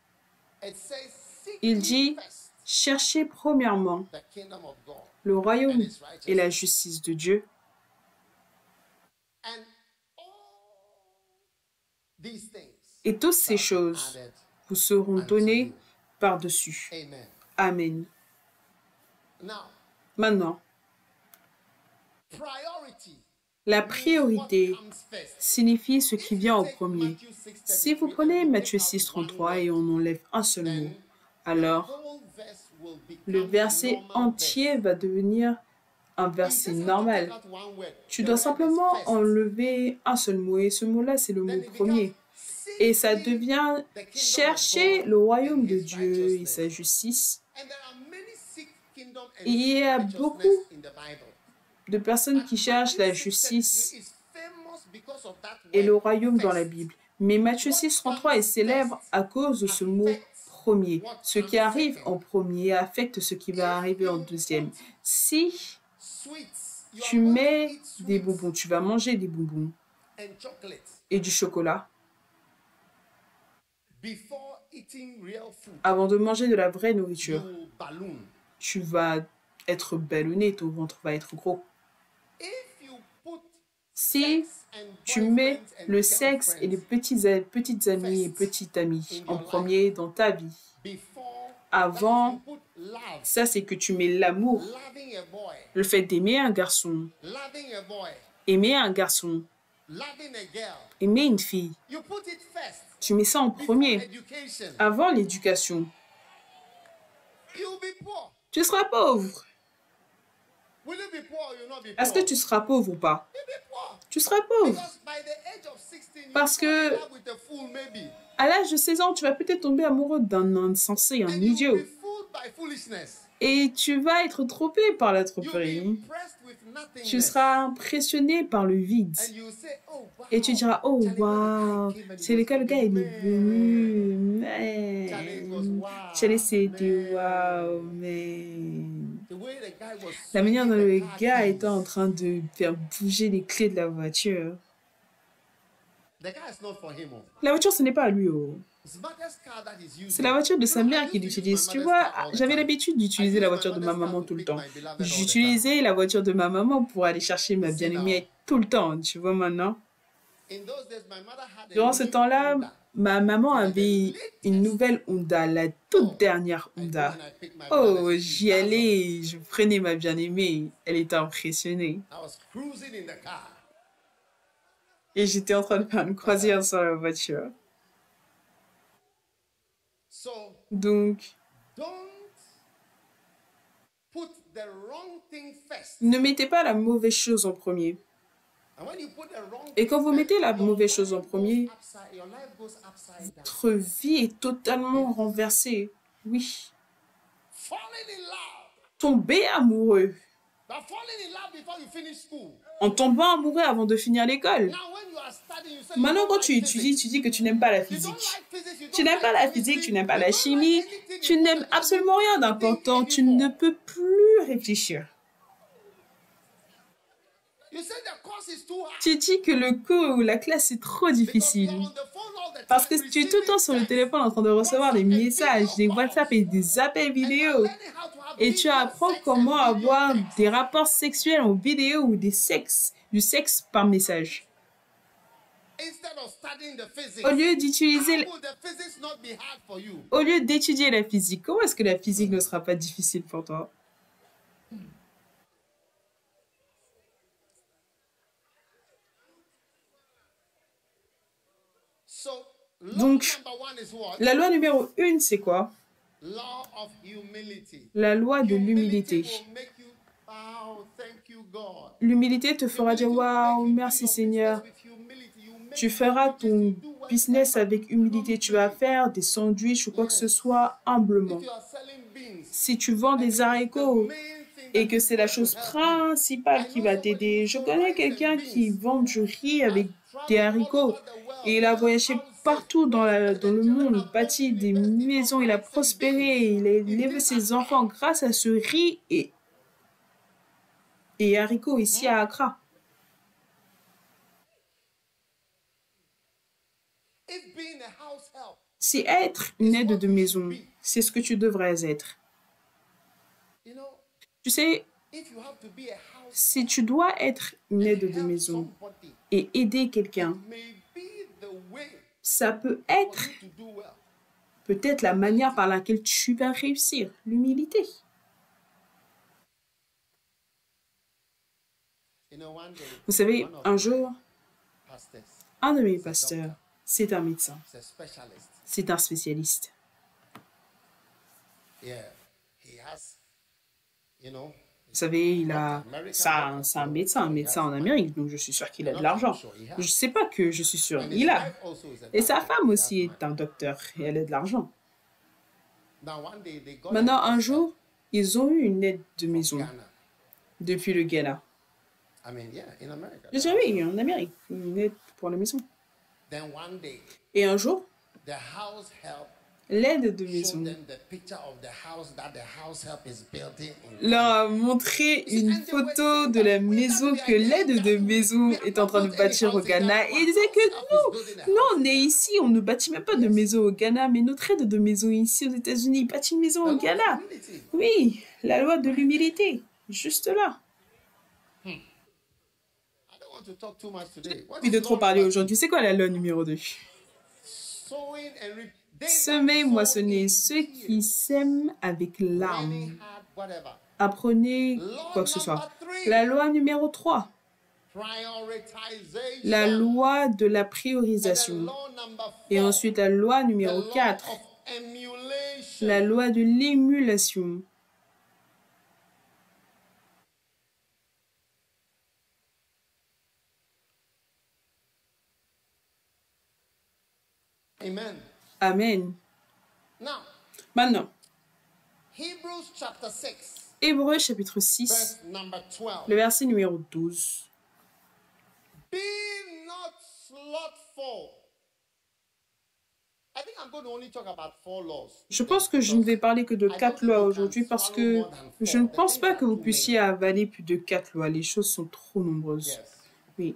Il dit, « Cherchez premièrement le royaume et la justice de Dieu, et toutes ces choses vous seront données par-dessus. » Amen. Maintenant, la priorité signifie ce qui vient en premier. Si vous prenez Matthieu 6, 33 et on enlève un seul mot, alors le verset entier va devenir un verset normal. Tu dois simplement enlever un seul mot et ce mot-là, c'est le mot premier. Et ça devient chercher le royaume de Dieu et sa justice. Il y a beaucoup de personnes qui cherchent la justice et le royaume dans la Bible. Mais Matthieu 6, 33 est célèbre à cause de ce mot premier. Ce qui arrive en premier affecte ce qui va arriver en deuxième. Si tu mets des bonbons, tu vas manger des bonbons et du chocolat avant de manger de la vraie nourriture. Tu vas être ballonné, ton ventre va être gros. Si tu mets le sexe et les petites amies et petites amies en premier dans ta vie, avant, ça c'est que tu mets l'amour, le fait d'aimer un garçon, aimer une fille, tu mets ça en premier, avant l'éducation. Tu seras pauvre. Est-ce que tu seras pauvre ou pas? Tu seras pauvre. Parce que à l'âge de 16 ans, tu vas peut-être tomber amoureux d'un insensé, un idiot. Et tu vas être trompé par la tromperie. Tu seras impressionné par le vide. Et tu diras, oh waouh, c'est le gars est venu. J'ai laissé des waouh, mais la manière dont le gars était en train de faire bouger les clés de la voiture. La voiture, ce n'est pas à lui. Oh. C'est la voiture de sa mère qu'il utilise. Tu vois, j'avais l'habitude d'utiliser la voiture de ma maman tout le temps. J'utilisais la voiture de ma maman pour aller chercher ma bien-aimée tout le temps. Tu vois maintenant? Durant ce temps-là, ma maman avait une nouvelle Honda, la toute dernière Honda. Oh, j'y allais, je prenais ma bien-aimée. Elle était impressionnée. Et j'étais en train de faire une croisière sur la voiture. Donc, ne mettez pas la mauvaise chose en premier. Et quand vous mettez la mauvaise chose en premier, votre vie est totalement renversée. Oui. Tomber amoureux. En tombant amoureux avant de finir l'école. Maintenant, quand tu étudies, tu dis que tu n'aimes pas la physique. Tu n'aimes pas la physique, tu n'aimes pas la chimie, tu n'aimes absolument rien d'important, tu ne peux plus réfléchir. Tu dis que le cours ou la classe est trop difficile. Parce que tu es tout le temps sur le téléphone en train de recevoir des messages, des WhatsApp et des appels vidéo. Et tu apprends comment avoir des rapports sexuels en vidéo ou du sexe par message. Au lieu d'étudier la physique, comment est-ce que la physique ne sera pas difficile pour toi? Donc, la loi numéro 1, c'est quoi? La loi de l'humilité. L'humilité te fera dire « Waouh, merci Seigneur ». Tu feras ton business avec humilité. Tu vas faire des sandwichs ou quoi que ce soit humblement. Si tu vends des haricots et que c'est la chose principale qui va t'aider. Je connais quelqu'un qui vend du riz avec des haricots et il a voyagé partout dans le monde, bâti des maisons, il a prospéré, il a élevé ses enfants grâce à ce riz et haricots ici à Accra. Si être une aide de maison, c'est ce que tu devrais être. Tu sais, si tu dois être une aide de maison et aider quelqu'un, ça peut être peut-être la manière par laquelle tu vas réussir, l'humilité. Vous savez, un jour, un de mes pasteurs, c'est un médecin, c'est un spécialiste. Vous savez, c'est un médecin en Amérique, donc je suis sûre qu'il a de l'argent. Je ne sais pas que je suis sûre, il a. Et sa femme aussi est un docteur et elle a de l'argent. Maintenant, un jour, ils ont eu une aide de maison depuis le Ghana. Je dis oui, en Amérique, une aide pour la maison. Et un jour, l'aide de maison leur a montré une photo de la maison que l'aide de maison est en train de bâtir au Ghana. Et ils disaient que nous, on est ici, on ne bâtit même pas de maison au Ghana, mais notre aide de maison ici aux États-Unis bâtit une maison au Ghana. Oui, la loi de l'humilité, juste là. Je n'ai pas envie de trop parler aujourd'hui. C'est quoi la loi numéro 2? Semer, moissonner, ceux qui sèment avec l'âme. Apprenez quoi que ce soit. La loi numéro 3. La loi de la priorisation. Et ensuite la loi numéro 4. La loi de l'émulation. Amen. Amen. Maintenant, Hébreux chapitre 6, le verset numéro 12. Je pense que je ne vais parler que de 4 lois aujourd'hui parce que je ne pense pas que vous puissiez avaler plus de 4 lois. Les choses sont trop nombreuses. Oui.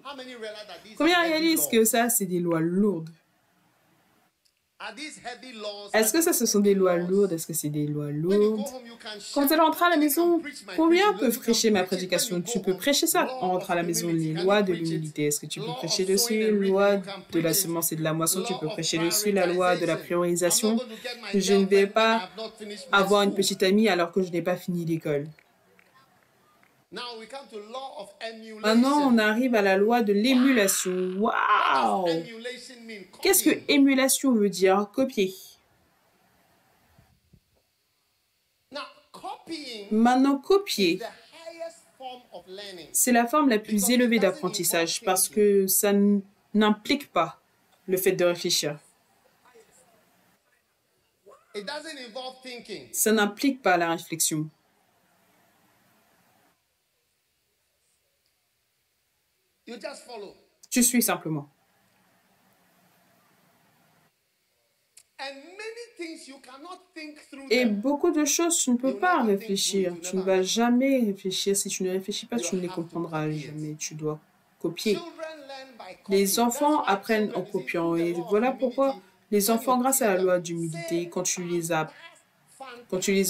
Combien réalisent que ça, c'est des lois lourdes? Est-ce que ça, ce sont des lois lourdes? Est-ce que c'est des lois lourdes? Quand elle rentre à la maison, combien peuvent prêcher ma prédication? Tu peux prêcher ça. On rentre à la maison, les lois de l'humilité. Est-ce que tu peux prêcher dessus? Loi de la semence et de la moisson, tu peux prêcher dessus. La loi de la priorisation. Je ne vais pas avoir une petite amie alors que je n'ai pas fini l'école. Maintenant, on arrive à la loi de l'émulation. Waouh! Qu'est-ce que émulation veut dire? Copier. Maintenant, copier, c'est la forme la plus élevée d'apprentissage parce que ça n'implique pas le fait de réfléchir. Ça n'implique pas la réflexion. Tu suis simplement. Et beaucoup de choses, tu ne peux pas réfléchir. Tu ne vas jamais réfléchir. Si tu ne réfléchis pas, tu ne les comprendras jamais. Tu dois copier. Les enfants apprennent en copiant. Et voilà pourquoi les enfants, grâce à la loi d'humilité, quand tu les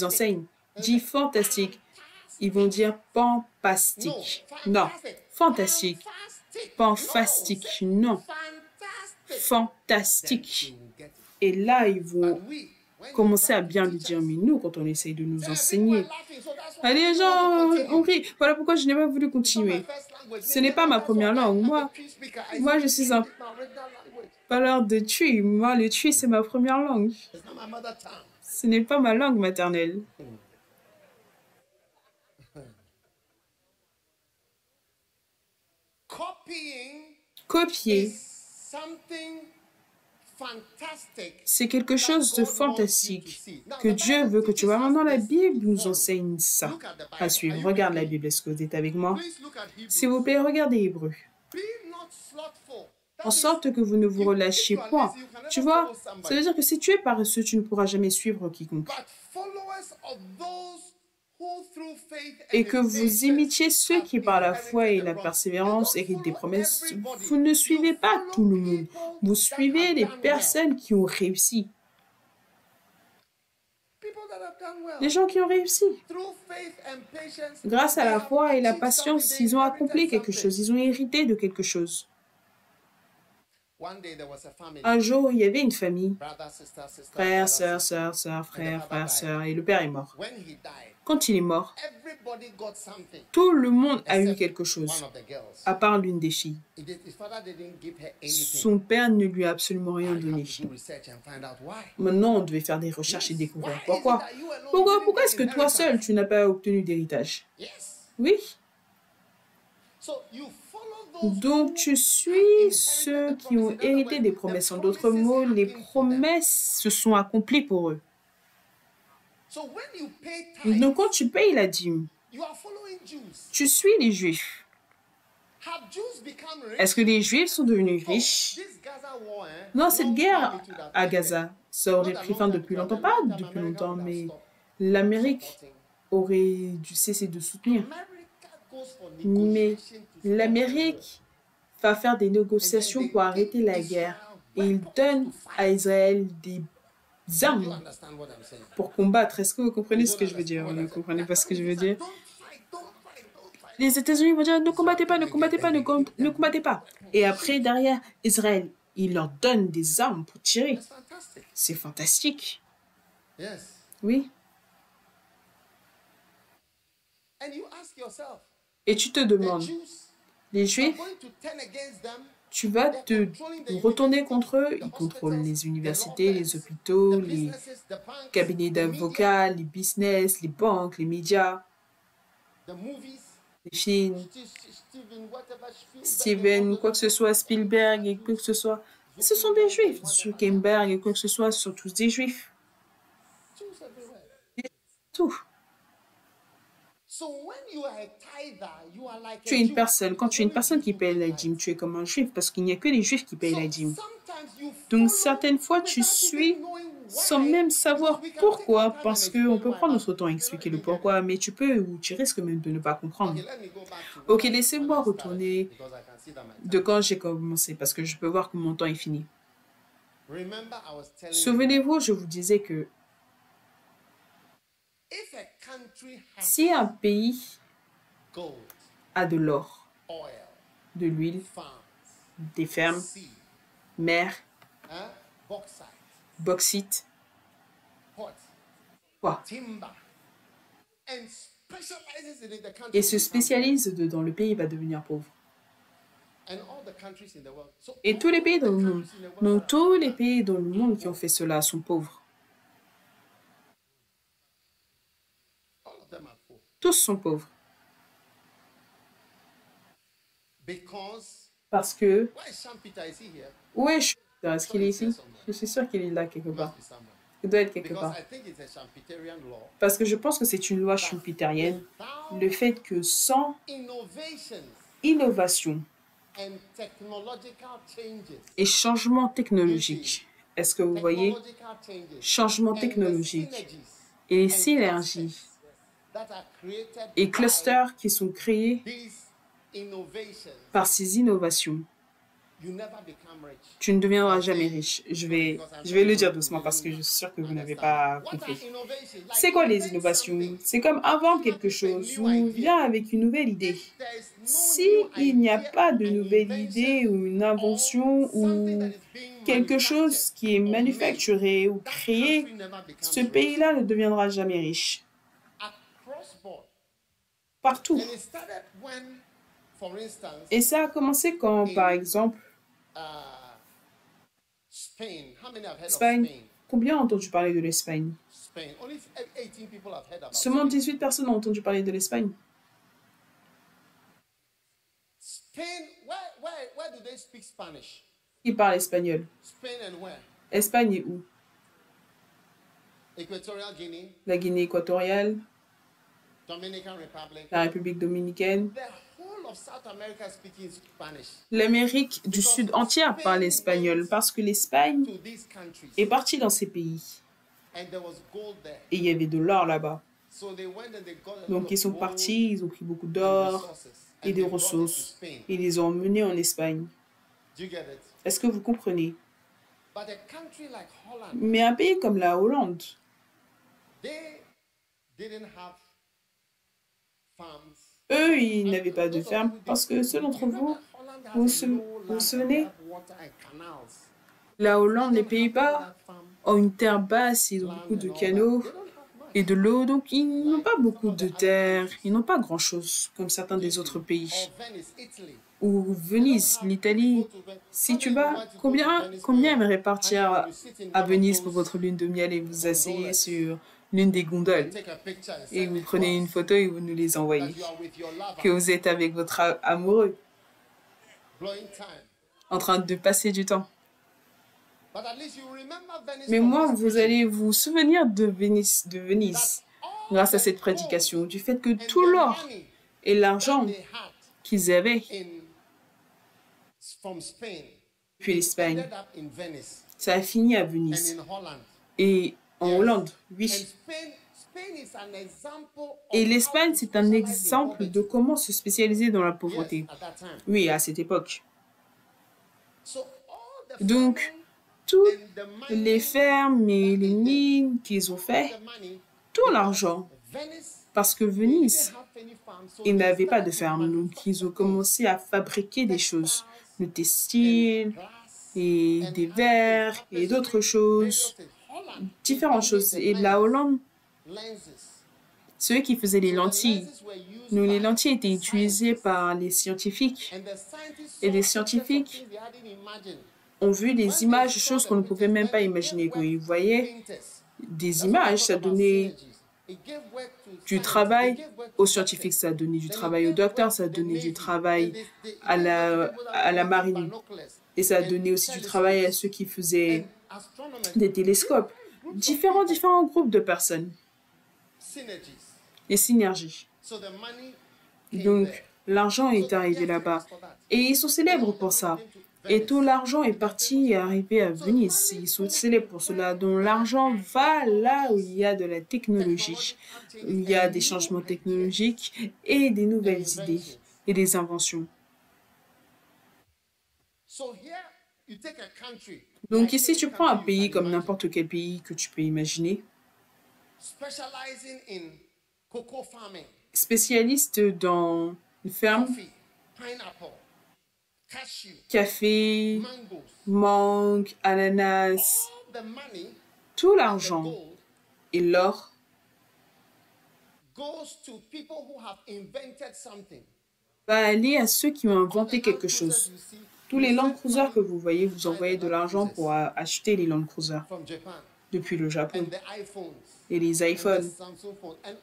enseignes, dis fantastique, ils vont dire pampastique. Non, fantastique. Pampastique, non. Fantastique. Et là, ils vont commencer à bien le dire. Mais nous, quand on essaye de nous enseigner, les gens, on rit. Voilà pourquoi je n'ai pas voulu continuer. Ce n'est pas ma première langue. Moi, je suis un parleur de Twi. Moi, le Twi, c'est ma première langue. Ce n'est pas ma langue maternelle. Copier, c'est quelque chose de fantastique que Dieu veut que tu vois. Maintenant, la Bible nous enseigne ça à suivre. Regarde la Bible. Est-ce que vous êtes avec moi? S'il vous plaît, regardez Hébreu. En sorte que vous ne vous relâchiez point. Tu vois, ça veut dire que si tu es paresseux, tu ne pourras jamais suivre quiconque. Et que vous imitiez ceux qui, par la foi et la persévérance, héritent des promesses. Vous ne suivez pas tout le monde. Vous suivez les personnes qui ont réussi. Les gens qui ont réussi. Grâce à la foi et la patience, ils ont accompli quelque chose. Ils ont hérité de quelque chose. Un jour, il y avait une famille. Frère, sœur, sœur, sœur, frère, frère, sœur. Et le père est mort. Quand il est mort, tout le monde a eu quelque chose, à part l'une des filles. Son père ne lui a absolument rien donné. Maintenant, on devait faire des recherches et découvrir pourquoi. Pourquoi est-ce que toi seul, tu n'as pas obtenu d'héritage? Oui. Donc, tu suis ceux qui ont hérité des promesses. En d'autres mots, les promesses se sont accomplies pour eux. Donc, quand tu payes la dîme, tu suis les Juifs. Est-ce que les Juifs sont devenus riches? Non, cette guerre à Gaza, ça aurait pris fin depuis longtemps. Pas depuis longtemps, mais l'Amérique aurait dû cesser de soutenir. Mais l'Amérique va faire des négociations pour arrêter la guerre. Et il donne à Israël des armes pour combattre. Est-ce que vous comprenez ce que je veux dire? Vous ne comprenez pas ce que je veux dire? Les États-Unis vont dire ne combattez pas, ne combattez pas, ne combattez pas. Et après, derrière, Israël, il leur donne des armes pour tirer. C'est fantastique. Oui. Et tu te demandes, les Juifs, tu vas te retourner contre eux. Ils contrôlent les universités, les hôpitaux, les cabinets d'avocats, les business, les banques, les médias, les films, Steven, quoi que ce soit, Spielberg et quoi que ce soit. Ce sont des Juifs. Zuckerberg et quoi que ce soit, ce sont tous des Juifs. Tout. Tu es une personne, quand tu es une personne qui paye la dîme, tu es comme un juif parce qu'il n'y a que les juifs qui payent la dîme. Donc certaines fois, tu suis sans même savoir pourquoi, parce qu'on peut prendre notre temps à expliquer le pourquoi, mais tu peux ou tu risques même de ne pas comprendre. Ok, laissez-moi retourner de quand j'ai commencé, parce que je peux voir que mon temps est fini. Souvenez-vous, je vous disais que si un pays a de l'or, de l'huile, des fermes, mer, bauxite, quoi, et se spécialise dedans, le pays va devenir pauvre. Et tous les pays dans le monde, non, tous les pays dans le monde qui ont fait cela sont pauvres. Tous sont pauvres. Parce que... Où est Champeter? Est-ce qu'il est ici? Je suis sûr qu'il est là quelque part. Il doit être quelque part. Parce que je pense que c'est une loi champeterienne. Le fait que sans innovation et changement technologique, est-ce que vous voyez? Changement technologique et synergies et clusters qui sont créés par ces innovations, tu ne deviendras jamais riche. Je vais le dire doucement parce que je suis sûre que vous n'avez pas compris. C'est quoi les innovations? C'est comme invente quelque chose ou vient avec une nouvelle idée. S'il n'y a pas de nouvelle idée ou une invention ou quelque chose qui est manufacturé ou créé, ce pays-là ne deviendra jamais riche. Partout. Et ça a commencé quand, par exemple, Espagne. Combien ont entendu parler de l'Espagne? Seulement 18 personnes ont entendu parler de l'Espagne. Qui parle espagnol? Espagne est où? La Guinée équatoriale, la République dominicaine. L'Amérique du Sud entière parle espagnol parce que l'Espagne est partie dans ces pays. Et il y avait de l'or là-bas. Donc ils sont partis, ils ont pris beaucoup d'or et des ressources. Ils les ont emmenés en Espagne. Est-ce que vous comprenez? Mais un pays comme la Hollande, eux, ils n'avaient pas de ferme parce que ceux d'entre vous, vous vous souvenez, la Hollande, les Pays-Bas ont une terre basse, ils ont beaucoup de canaux et de l'eau, donc ils n'ont pas beaucoup de terre, ils n'ont pas grand-chose comme certains des autres pays. Ou Venise, l'Italie. Si tu vas, combien aimerait partir à Venise pour votre lune de miel et vous asseyez sur l'une des gondoles et vous prenez une photo et vous nous les envoyez, que vous êtes avec votre amoureux en train de passer du temps. Mais moi, vous allez vous souvenir de Venise grâce à cette prédication, du fait que tout l'or et l'argent qu'ils avaient depuis l'Espagne, ça a fini à Venise et en Hollande, oui. Et l'Espagne, c'est un exemple de comment se spécialiser dans la pauvreté. Oui, à cette époque. Donc, toutes les fermes et les mines qu'ils ont fait, tout l'argent, parce que Venise, ils n'avaient pas de ferme, donc ils ont commencé à fabriquer des choses, le textile et des verres et d'autres choses, différentes choses. Et la Hollande, ceux qui faisaient les lentilles, les lentilles étaient utilisées par les scientifiques. Et les scientifiques ont vu des images, choses qu'on ne pouvait même pas imaginer. Quand ils voyaient des images, ça donnait du travail aux scientifiques, ça donnait du travail aux docteurs, ça donnait du travail à la marine. Et ça donnait aussi du travail à ceux qui faisaient des télescopes. Différents groupes de personnes. Les synergies. Donc, l'argent est arrivé là-bas. Et ils sont célèbres pour ça. Et tout l'argent est parti et arrivé à Venise. Ils sont célèbres pour cela. Donc, l'argent va là où il y a de la technologie. Il y a des changements technologiques et des nouvelles idées et des inventions. Donc ici, tu prends un pays comme n'importe quel pays que tu peux imaginer, spécialiste dans une ferme, café, mangue, ananas, tout l'argent et l'or va aller à ceux qui ont inventé quelque chose. Tous les Land Cruisers que vous voyez, vous envoyez de l'argent pour acheter les Land Cruisers depuis le Japon, et les iPhones,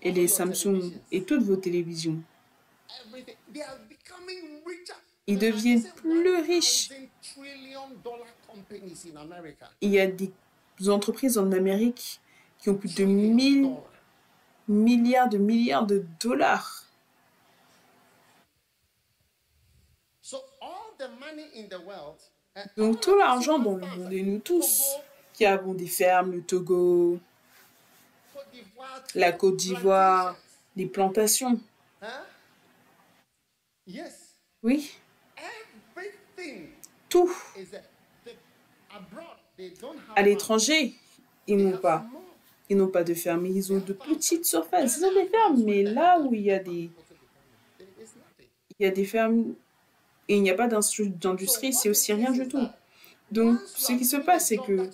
et les Samsung, et toutes vos télévisions. Ils deviennent plus riches. Il y a des entreprises en Amérique qui ont plus de 1000 milliards de dollars. Donc tout l'argent dans le monde, et nous tous qui avons des fermes, le Togo, la Côte d'Ivoire, des plantations. Oui. Tout. À l'étranger, ils n'ont pas. Ils n'ont pas de ferme, ils ont de petites surfaces. Ils ont des fermes, mais là où il y a des fermes et il n'y a pas d'industrie, c'est aussi rien du tout. Donc, ce qui se passe, c'est que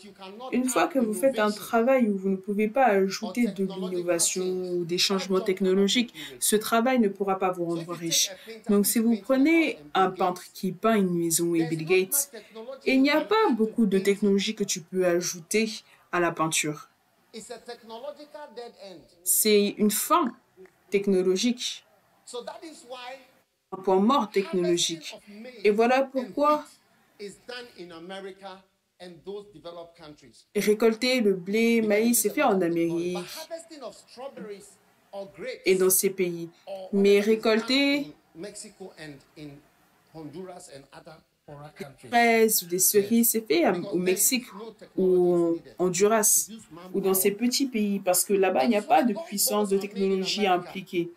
une fois que vous faites un travail où vous ne pouvez pas ajouter de l'innovation ou des changements technologiques, ce travail ne pourra pas vous rendre riche. Donc, si vous prenez un peintre qui peint une maison et Bill Gates, il n'y a pas beaucoup de technologie que tu peux ajouter à la peinture. C'est une fin technologique, un point mort technologique. Et voilà pourquoi récolter le blé, maïs, est fait en Amérique et dans ces pays. Mais récolter des fraises ou des cerises, c'est fait au Mexique ou en Honduras ou dans ces petits pays parce que là-bas, il n'y a pas de puissance de technologie impliquée.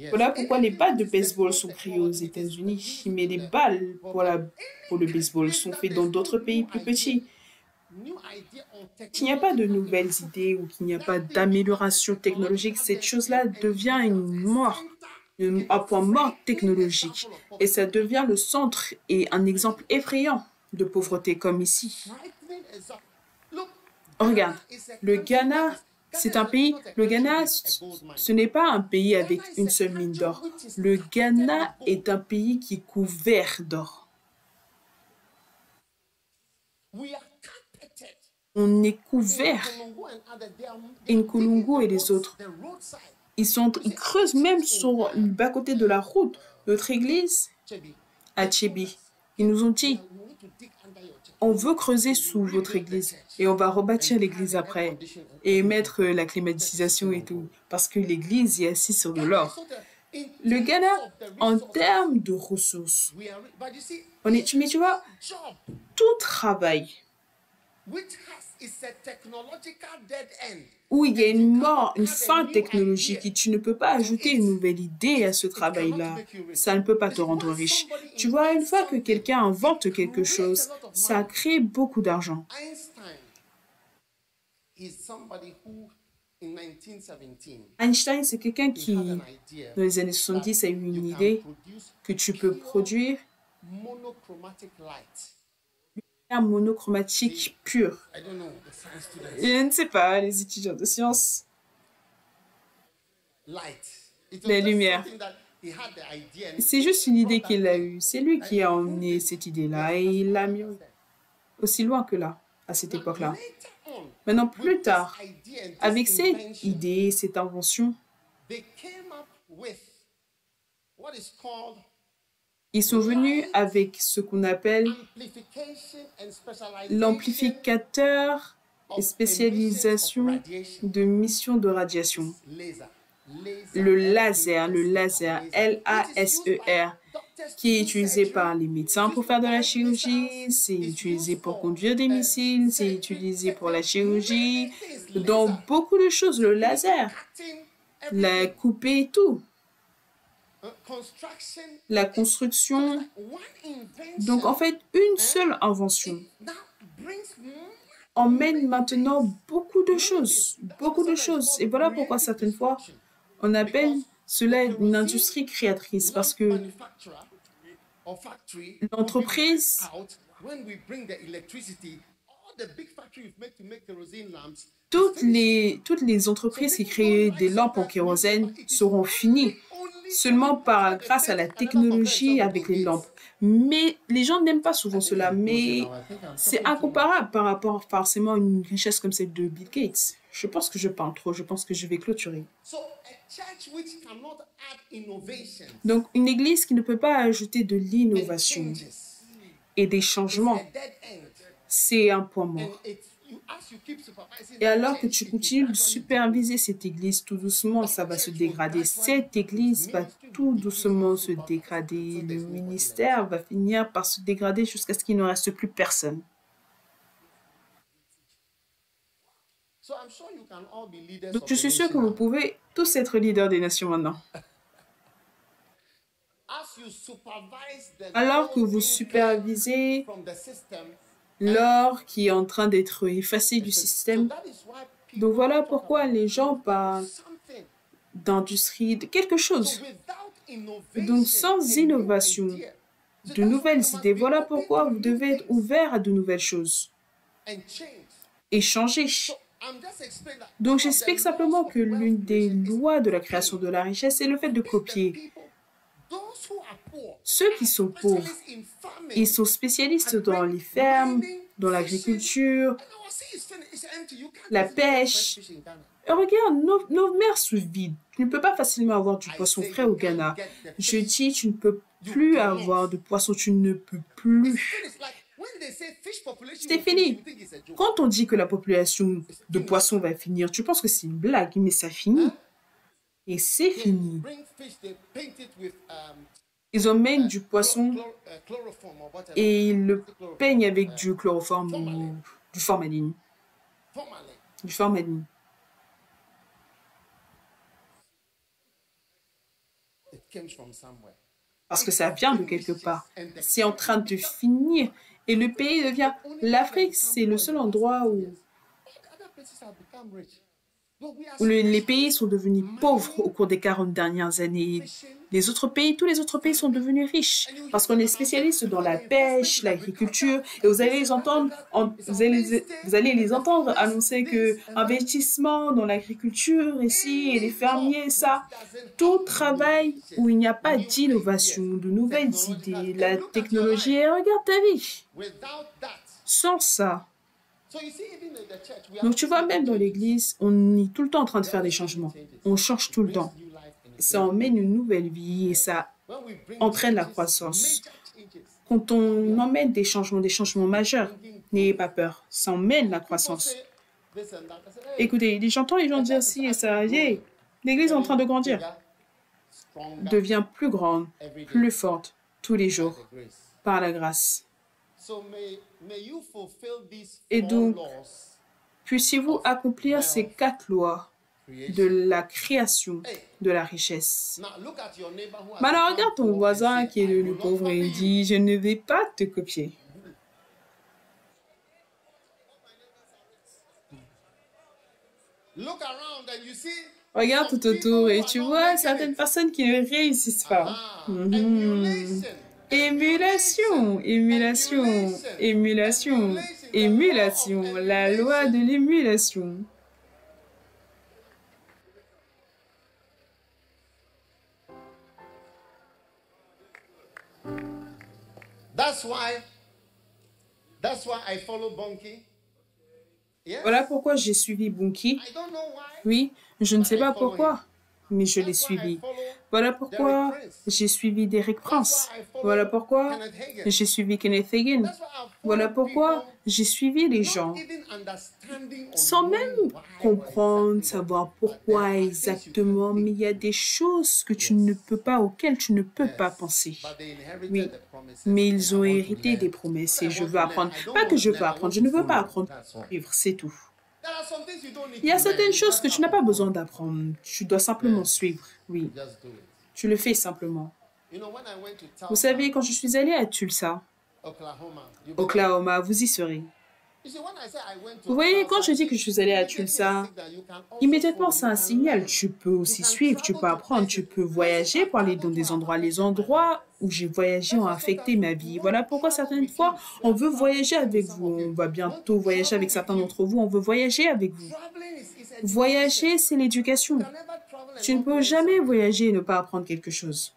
Voilà pourquoi les balles de baseball sont créées aux États-Unis, mais les balles pour le baseball sont faites dans d'autres pays plus petits. S'il n'y a pas de nouvelles idées ou qu'il n'y a pas d'amélioration technologique, cette chose-là devient un point mort technologique. Et ça devient le centre et un exemple effrayant de pauvreté comme ici. Regarde, le Ghana, c'est un pays, le Ghana, ce n'est pas un pays avec une seule mine d'or. Le Ghana est un pays qui est couvert d'or. On est couvert. Nkulungu et les autres, ils creusent même sur le bas-côté de la route. Notre église, à Tchébi, ils nous ont dit, on veut creuser sous votre église et on va rebâtir l'église après et mettre la climatisation et tout, parce que l'église est assise sur de l'or. Le Ghana, en termes de ressources, mais tu vois, tout travail où il y a une fin technologique et tu ne peux pas ajouter une nouvelle idée à ce travail-là, ça ne peut pas te rendre riche. Tu vois, une fois que quelqu'un invente quelque chose, ça crée beaucoup d'argent. Einstein, c'est quelqu'un qui, dans les années 70, a eu une idée que tu peux produire monochromatique pur. Je ne sais pas, les étudiants de sciences. La lumière. C'est juste une idée qu'il a eue. C'est lui qui a emmené cette idée-là et il l'a mis aussi loin que là, à cette époque-là. Maintenant, plus tard, avec cette idée, cette invention, ils sont venus avec ce qu'on appelle l'amplificateur et spécialisation de mission de radiation. Le laser, L-A-S-E-R, qui est utilisé par les médecins pour faire de la chirurgie, c'est utilisé pour conduire des missiles, c'est utilisé pour la chirurgie, dans beaucoup de choses, le laser, la couper et tout. La construction. Donc, en fait, une seule invention emmène maintenant beaucoup de choses. Beaucoup de choses. Et voilà pourquoi certaines fois, on appelle cela une industrie créatrice. Parce que l'entreprise, toutes les entreprises qui créent des lampes en kérosène seront finies seulement grâce à la technologie avec les lampes. Mais les gens n'aiment pas souvent cela, mais c'est incomparable par rapport forcément à une richesse comme celle de Bill Gates. Je pense que je parle trop, je pense que je vais clôturer. Donc, une église qui ne peut pas ajouter de l'innovation et des changements, c'est un point mort. Et alors que tu continues de superviser cette église, tout doucement, ça va se dégrader. Cette église va tout doucement se dégrader. Le ministère va finir par se dégrader jusqu'à ce qu'il ne reste plus personne. Donc, je suis sûr que vous pouvez tous être leaders des nations maintenant. Alors que vous supervisez l'or qui est en train d'être effacé du système. Donc voilà pourquoi les gens parlent d'industrie, de quelque chose. Donc sans innovation, de nouvelles idées, voilà pourquoi vous devez être ouvert à de nouvelles choses et changer. Donc j'explique simplement que l'une des lois de la création de la richesse est le fait de copier. Ceux qui sont pauvres, ils sont spécialistes dans les fermes, dans l'agriculture, la pêche. Et regarde, nos mers sont vides. Tu ne peux pas facilement avoir du poisson frais au Ghana. Je dis, tu ne peux plus avoir de poisson, tu ne peux plus. C'est fini. Quand on dit que la population de poissons va finir, tu penses que c'est une blague, mais ça finit. Et c'est fini. Ils emmènent du poisson et ils le peignent avec du chloroforme ou du formaline. Du formaline. Parce que ça vient de quelque part. C'est en train de finir. Et le pays devient... L'Afrique, c'est le seul endroit où les pays sont devenus pauvres au cours des 40 dernières années. Tous les autres pays sont devenus riches parce qu'on est spécialiste dans la pêche, l'agriculture, et vous allez les entendre annoncer que investissement dans l'agriculture ici et les fermiers, ça, tout travail où il n'y a pas d'innovation, de nouvelles idées, la technologie, et regarde ta vie. Sans ça, donc tu vois, même dans l'église, on est tout le temps en train de faire des changements. On change tout le temps. Ça emmène une nouvelle vie et ça entraîne la croissance. Quand on emmène des changements majeurs, n'ayez pas peur, ça emmène la croissance. Écoutez, j'entends les gens dire ci et ça, yeah, l'église est en train de grandir. Devient plus grande, plus forte, tous les jours, par la grâce. Et donc, puissiez-vous accomplir ces 4 lois de la création de la richesse. Maintenant, regarde ton voisin qui est devenu pauvre et il dit « Je ne vais pas te copier ». Regarde tout autour et tu vois certaines personnes qui ne réussissent pas. Émulation, émulation, émulation, émulation, la loi de l'émulation. That's why I follow Bonki. Voilà pourquoi j'ai suivi Bunki. Oui, je ne sais pas pourquoi, mais je l'ai suivi. Voilà pourquoi j'ai suivi Derek Prince. Voilà pourquoi j'ai suivi Kenneth Hagin. Voilà pourquoi j'ai suivi les gens sans même comprendre, savoir pourquoi exactement, mais il y a des choses que tu ne peux pas, auxquelles tu ne peux pas penser. Oui, mais ils ont hérité des promesses et je veux apprendre. Pas que je veux apprendre, je ne veux pas apprendre à vivre, c'est tout. Il y a certaines choses que tu n'as pas besoin d'apprendre. Tu dois simplement suivre. Oui, tu le fais simplement. Vous savez, quand je suis allée à Tulsa, Oklahoma, vous y serez. Vous voyez, quand je dis que je suis allée à Tulsa, immédiatement c'est un signal. Tu peux aussi suivre, tu peux apprendre, tu peux voyager pour aller dans des endroits. Les endroits où j'ai voyagé ont affecté ma vie. Voilà pourquoi certaines fois, on veut voyager avec vous. On va bientôt voyager avec certains d'entre vous. On veut voyager avec vous. Voyager, c'est l'éducation. Tu ne peux jamais voyager et ne pas apprendre quelque chose.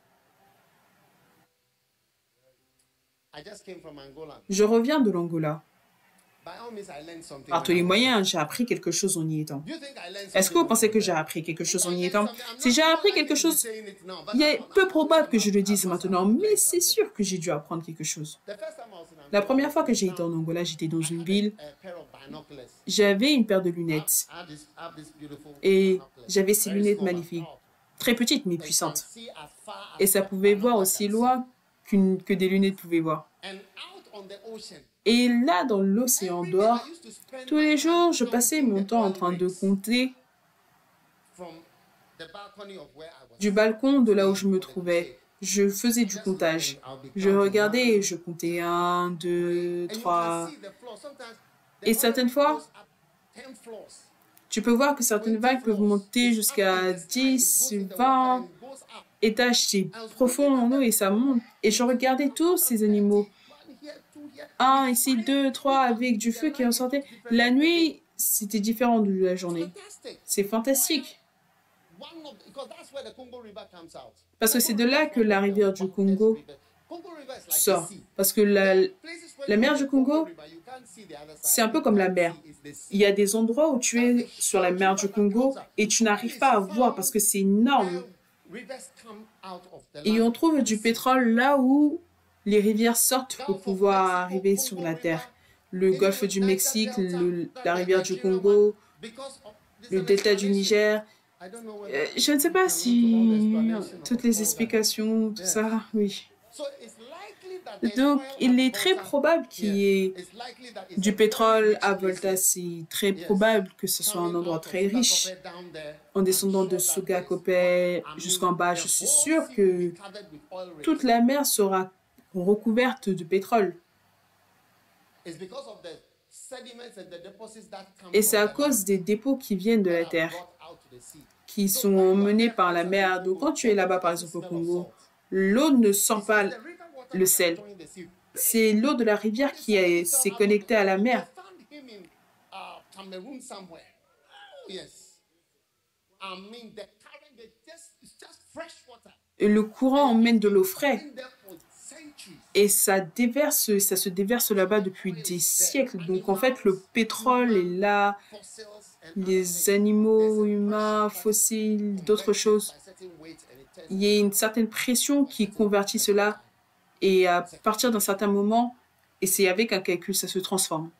Je reviens de l'Angola. Par tous les moyens, j'ai appris quelque chose en y étant. Est-ce que vous pensez que j'ai appris quelque chose en y étant? Si j'ai appris quelque chose, il est peu probable que je le dise maintenant, mais c'est sûr que j'ai dû apprendre quelque chose. La première fois que j'ai été en Angola, j'étais dans une ville. J'avais une paire de lunettes. Et j'avais ces lunettes magnifiques. Très petites, mais puissantes. Et ça pouvait voir aussi loin que des lunettes pouvaient voir. Et là, dans l'océan dehors, tous les jours, je passais mon temps en train de compter du balcon de là où je me trouvais. Je faisais du comptage. Je regardais et je comptais 1, 2, 3. Et certaines fois, tu peux voir que certaines vagues peuvent monter jusqu'à 10, 20 étages. C'est profond en eau et ça monte. Et je regardais tous ces animaux. 1, ici, 2, 3, avec du feu qui en sortait. La nuit, c'était différent de la journée. C'est fantastique. Parce que c'est de là que la rivière du Congo sort. Parce que la mer du Congo, c'est un peu comme la mer. Il y a des endroits où tu es sur la mer du Congo et tu n'arrives pas à voir parce que c'est énorme. Et on trouve du pétrole là où les rivières sortent pour pouvoir arriver sur la terre. Le golfe du Mexique, la rivière du Congo, le delta du Niger. Je ne sais pas si toutes les explications, tout ça, oui. Donc, il est très probable qu'il y ait du pétrole à Volta. C'est très probable que ce soit un endroit très riche. En descendant de Suga-Kopé jusqu'en bas, je suis sûre que toute la mer sera recouverte de pétrole. Et c'est à cause des dépôts qui viennent de la terre, qui sont emmenés par la mer. Donc, quand tu es là-bas, par exemple au Congo, l'eau ne sent pas le sel. C'est l'eau de la rivière qui s'est connectée à la mer. Et le courant emmène de l'eau fraîche. Et ça se déverse là-bas depuis des siècles. Donc, en fait, le pétrole est là, les animaux humains, fossiles, d'autres choses. Il y a une certaine pression qui convertit cela. Et à partir d'un certain moment, et c'est avec un calcul, ça se transforme.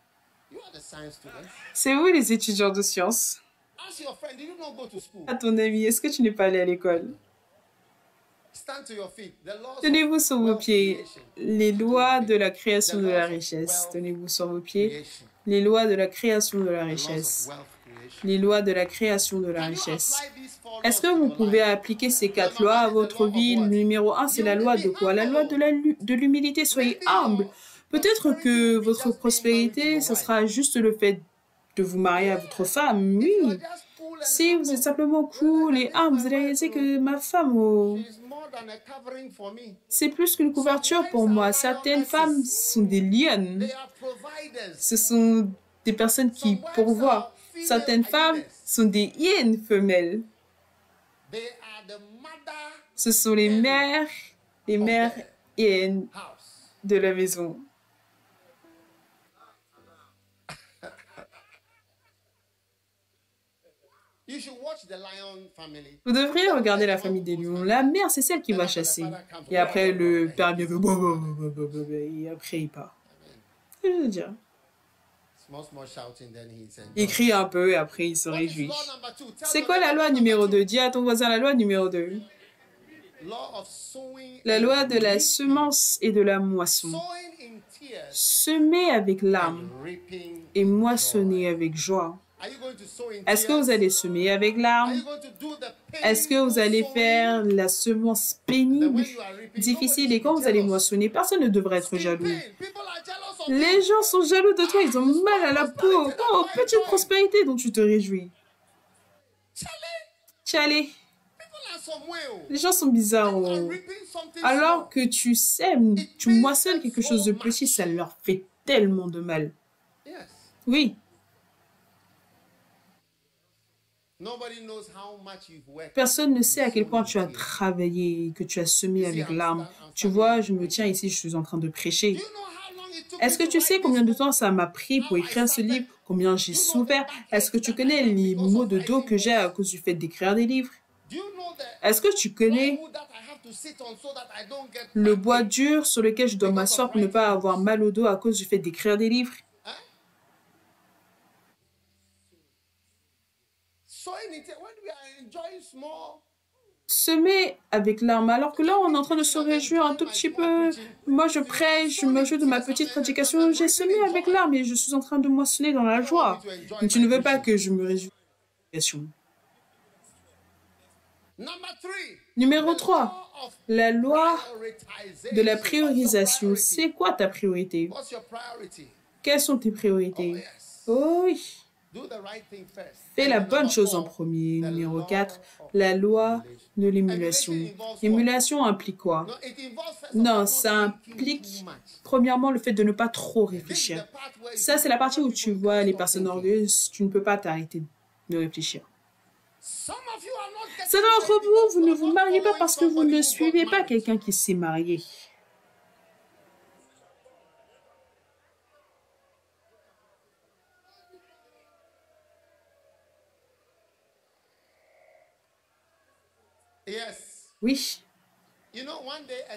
C'est vous les étudiants de sciences? À ton avis, est-ce que tu n'es pas allé à l'école? Tenez-vous sur vos pieds. Les lois de la création de la richesse. Tenez-vous sur vos pieds. Les lois de la création de la richesse. Les lois de la création de la richesse. Est-ce que vous pouvez appliquer ces 4 lois à votre vie? Le numéro 1, c'est la loi de quoi? La loi de l'humilité. Soyez humble. Peut-être que votre prospérité, ce sera juste le fait de vous marier à votre femme. Oui. Si vous êtes simplement cool et humble, vous allez réaliser que ma femme, c'est plus qu'une couverture pour moi. Certaines femmes sont des lionnes. Ce sont des personnes qui pourvoient. Certaines femmes sont des hyènes femelles. Ce sont les mères hyènes de la maison. Vous devriez regarder la famille des lions. La mère, c'est celle qui va chasser. Et après, le père vient et après, il part. C'est ce que je veux dire. Il crie un peu et après, il se réjouit. C'est quoi la loi numéro 2? Dis à ton voisin la loi numéro 2. La loi de la semence et de la moisson. Semer avec larmes et moissonner avec joie. Est-ce que vous allez semer avec larmes? Est-ce que vous allez faire la semence pénible, difficile, et quand vous allez moissonner, personne ne devrait être jaloux. Les gens sont jaloux de toi, ils ont mal à la peau. Oh, petite prospérité dont tu te réjouis. Tchalé. Les gens sont bizarres. Oh. Alors que tu sèmes, tu moissonnes quelque chose de petit, ça leur fait tellement de mal. Oui. Personne ne sait à quel point tu as travaillé, que tu as semé avec larmes. Tu vois, je me tiens ici, je suis en train de prêcher. Est-ce que tu sais combien de temps ça m'a pris pour écrire ce livre? Combien j'ai souffert? Est-ce que tu connais les maux de dos que j'ai à cause du fait d'écrire des livres? Est-ce que tu connais le bois dur sur lequel je dois m'asseoir pour ne pas avoir mal au dos à cause du fait d'écrire des livres? Semer avec larmes, alors que là, on est en train de se réjouir un tout petit peu. Moi, je prêche, je me réjouis de ma petite prédication. J'ai semé avec larmes et je suis en train de moissonner dans la joie. Mais tu ne veux pas que je me réjouisse de ma prédication. Numéro 3, la loi de la priorisation. C'est quoi ta priorité? Quelles sont tes priorités? Oh oui. Fais la bonne chose en premier. Numéro 4, la loi de l'émulation. L'émulation implique quoi? Non, ça implique premièrement le fait de ne pas trop réfléchir. Ça, c'est la partie où tu vois les personnes orgueilleuses, tu ne peux pas t'arrêter de réfléchir. Certains d'entre vous, vous ne vous mariez pas parce que vous ne suivez pas quelqu'un qui s'est marié. Oui.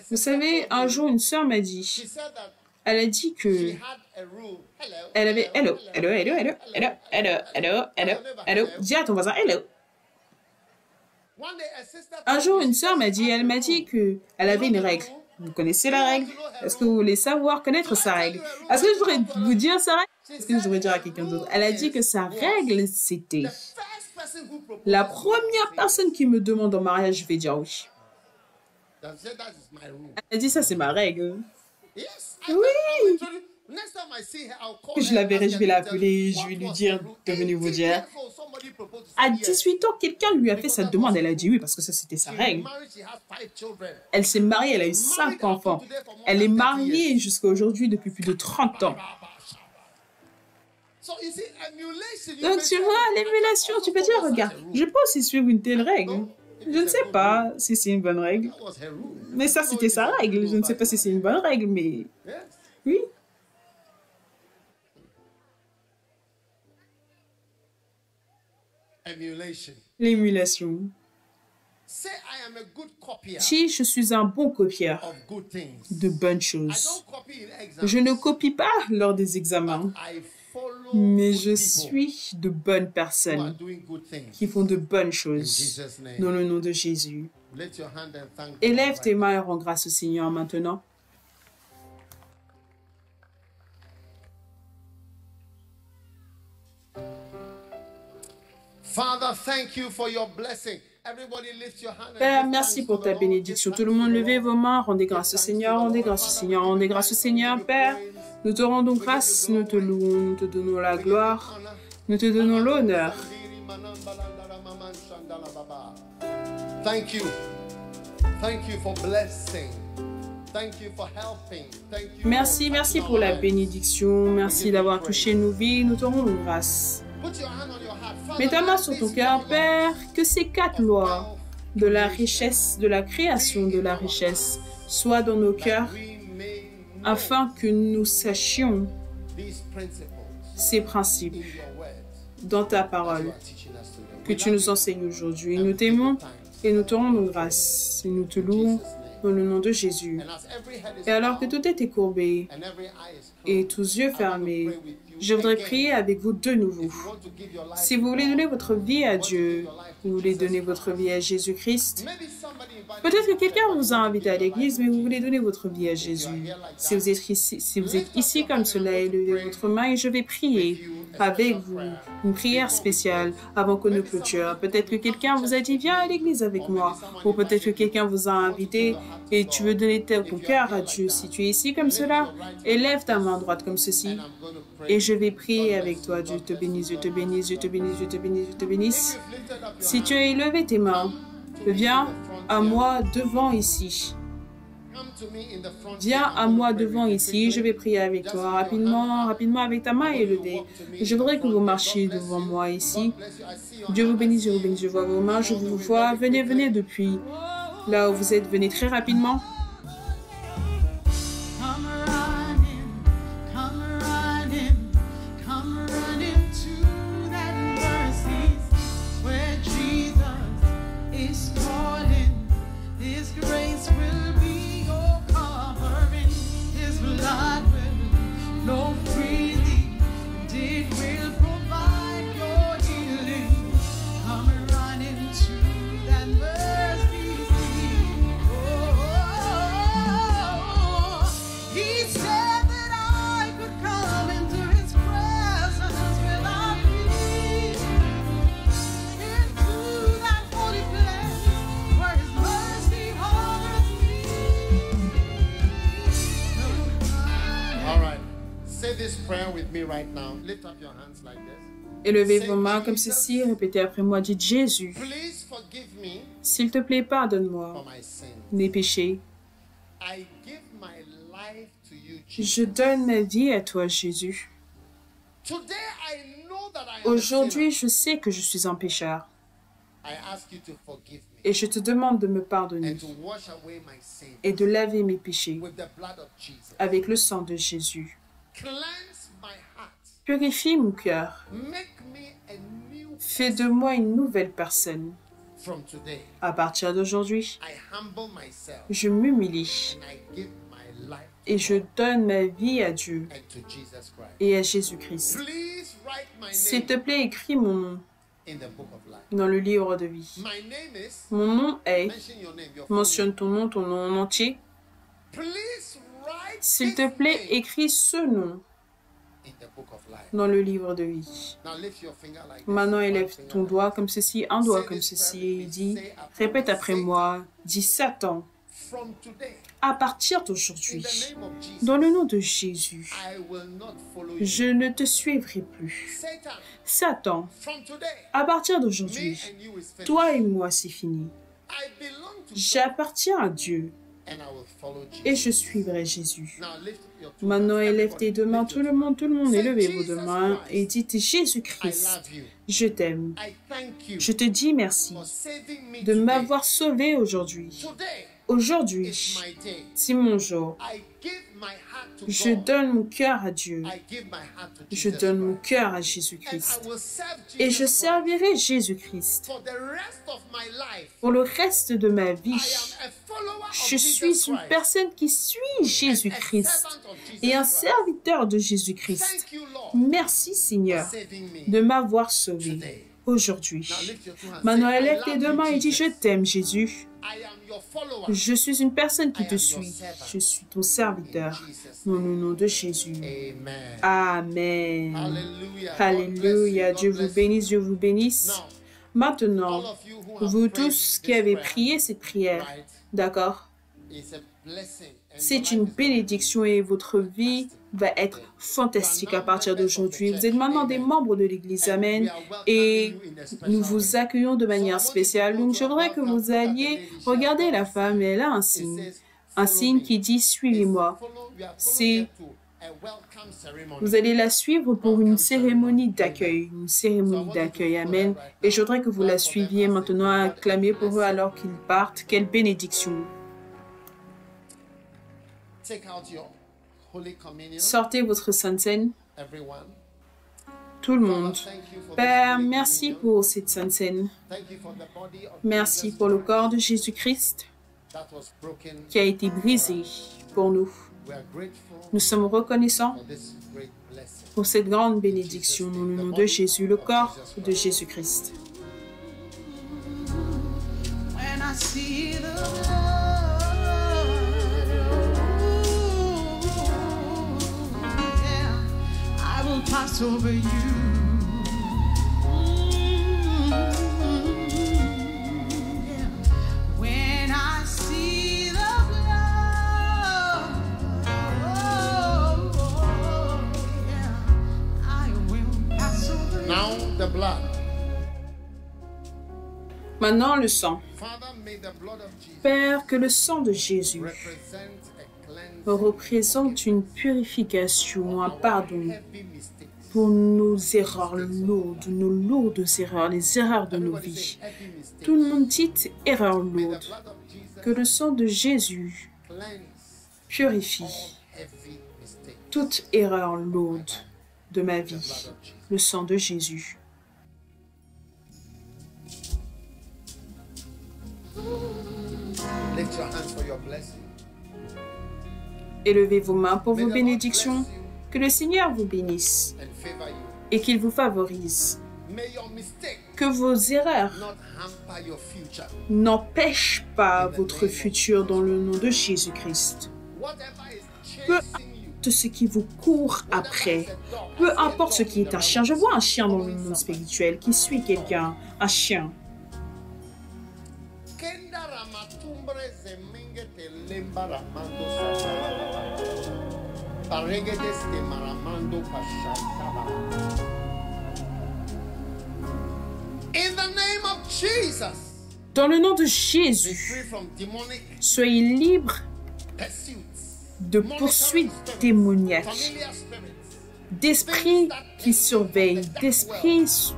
Vous savez, un jour, une sœur m'a dit, elle a dit que elle avait, hello, hello, hello, hello, hello, hello, hello, hello, hello, dis à ton voisin, hello. Un jour, une sœur m'a dit, elle m'a dit que elle avait une règle. Vous connaissez la règle? Est-ce que vous voulez savoir, connaître sa règle? Est-ce que je devrais vous dire sa règle? Est-ce que je devrais dire à quelqu'un d'autre? Elle a dit que sa règle, c'était la première personne qui me demande en mariage, je vais dire oui. Elle a dit, ça, c'est ma règle. Oui. Je la verrai, je vais l'appeler, je vais lui dire de venir vous dire. À 18 ans, quelqu'un lui a fait cette demande. Elle a dit oui, parce que ça, c'était sa règle. Elle s'est mariée, elle a eu 5 enfants. Elle est mariée jusqu'à aujourd'hui depuis plus de 30 ans. Donc, tu vois, l'émulation, tu peux dire, regarde, je peux aussi suivre une telle règle. Je ne sais pas si c'est une bonne règle. Mais ça, c'était sa règle. Je ne sais pas si c'est une bonne règle, mais oui. L'émulation. Si je suis un bon copieur de bonnes choses, je ne copie pas lors des examens, mais je suis de bonnes personnes qui font de bonnes choses dans le nom de Jésus. Élève tes mains et rends grâce au Seigneur maintenant. Père, merci pour ta bénédiction. Tout le monde, levez vos mains, rendez grâce au Seigneur, rendez grâce au Seigneur, rendez grâce au Seigneur. Père, nous te rendons grâce, nous te louons, nous te donnons la gloire, nous te donnons l'honneur. Merci, merci pour la bénédiction, merci d'avoir touché nos vies, nous te rendons grâce. Mets ta main sur ton cœur, Père, que ces 4 lois de la richesse, de la création de la richesse, soient dans nos cœurs, afin que nous sachions ces principes dans ta parole que tu nous enseignes aujourd'hui. Nous t'aimons et nous te rendons grâce. Et nous te louons dans le nom de Jésus. Et alors que tout est courbé et tous yeux fermés, Je voudrais prier avec vous de nouveau. Si vous voulez donner votre vie à Dieu, vous voulez donner votre vie à Jésus-Christ, peut-être que quelqu'un vous a invité à l'église, mais vous voulez donner votre vie à Jésus. Si vous êtes ici comme cela, élevez votre main et je vais prier avec vous une prière spéciale avant que nous clôturions. Peut-être que quelqu'un vous a dit, viens à l'église avec moi. Ou peut-être que quelqu'un vous a invité et tu veux donner ton cœur à Dieu. Si tu es ici comme cela, élève ta main droite comme ceci. Et je vais prier avec toi. Dieu te bénisse, Dieu te bénisse, Dieu te bénisse, Dieu te bénisse, Dieu te bénisse. Si tu as élevé tes mains, viens à moi devant ici. Viens à moi devant ici, je vais prier avec toi, rapidement avec ta main élevée. Je voudrais que vous marchiez devant moi ici. Dieu vous bénisse, Dieu vous bénisse, je vois vos mains, je vous vois. Venez depuis là où vous êtes, venez très rapidement. Élevez vos mains comme ceci, répétez après moi, dites Jésus, s'il te plaît, pardonne-moi mes péchés. Je donne ma vie à toi, Jésus. Aujourd'hui, je sais que je suis un pécheur. Et je te demande de me pardonner et de laver mes péchés avec le sang de Jésus. Purifie mon cœur. Fais de moi une nouvelle personne. À partir d'aujourd'hui, je m'humilie et je donne ma vie à Dieu et à Jésus-Christ. S'il te plaît, écris mon nom dans le livre de vie. Mon nom est, mentionne ton nom entier. S'il te plaît, écris ce nom dans le livre de vie. Maintenant, élève ton doigt comme ceci, un doigt comme ceci, et dis, répète après moi, dis Satan, à partir d'aujourd'hui, dans le nom de Jésus, je ne te suivrai plus. Satan, à partir d'aujourd'hui, toi et moi, c'est fini. J'appartiens à Dieu et je suivrai Jésus. Maintenant, élève tes deux mains, tout le monde, élevez vos deux mains et dites Jésus-Christ, je t'aime. Je te dis merci de m'avoir sauvé aujourd'hui. Aujourd'hui, c'est mon jour. Je donne mon cœur à Dieu. Je donne mon cœur à Jésus-Christ. Et je servirai Jésus-Christ pour le reste de ma vie. Je suis une personne qui suit Jésus-Christ et un serviteur de Jésus-Christ. Merci Seigneur de m'avoir sauvé aujourd'hui. Maintenant, élève tes deux mains et dis, je t'aime Jésus. Je suis une personne qui te suit. Je suis ton serviteur. Dans le nom de Jésus. Amen. Alléluia. Dieu vous bénisse, Dieu vous bénisse. Maintenant, vous tous qui avez prié cette prière, d'accord? C'est une bénédiction et votre vie va être fantastique à partir d'aujourd'hui. Vous êtes maintenant des membres de l'Église, Amen, et nous vous accueillons de manière spéciale. Donc, je voudrais que vous alliez regarder la femme, elle a un signe qui dit « Suivez-moi ». Vous allez la suivre pour une cérémonie d'accueil, Amen. Et je voudrais que vous la suiviez maintenant, acclamez pour eux alors qu'ils partent. Quelle bénédiction! Sortez votre Sainte Seine. Tout le monde. Père, merci pour cette Sainte Seine. Merci pour le corps de Jésus-Christ qui a été brisé pour nous. Nous sommes reconnaissants pour cette grande bénédiction dans le nom de Jésus, le corps de Jésus-Christ. Pass over you. Yeah. When I see the blood, yeah, I will pass over you. Now the blood. Maintenant le sang. Father, may the blood of Jesus Père, que le sang de Jésus représente une purification, un pardon pour nos erreurs lourdes, nos lourdes erreurs, les erreurs de nos vies. Tout le monde dit erreurs lourdes. Que le sang de Jésus purifie toute erreur lourde de ma vie. Le sang de Jésus. Lift your hands for your blessing. Élevez vos mains pour vos bénédictions. Que le Seigneur vous bénisse And favor you. et qu'il vous favorise. May your mistake Que vos erreurs not hamper your future. n'empêchent pas votre futur dans le nom de Jésus-Christ. Whatever is Peu chasing you, importe ce qui vous court après, peu importe ce qui est un chien. Je vois un chien dans le monde spirituel qui suit quelqu'un, un chien. Kenda ramatumbre zemenge te lemba ramando satala. Paregedes te maramando pashantaba. In the name of Jesus, Dans le nom de be Jésus, free from demonic soyez libres pursuits, de poursuites démoniaques, familiar spirits, d'esprits qui surveillent, d'esprits things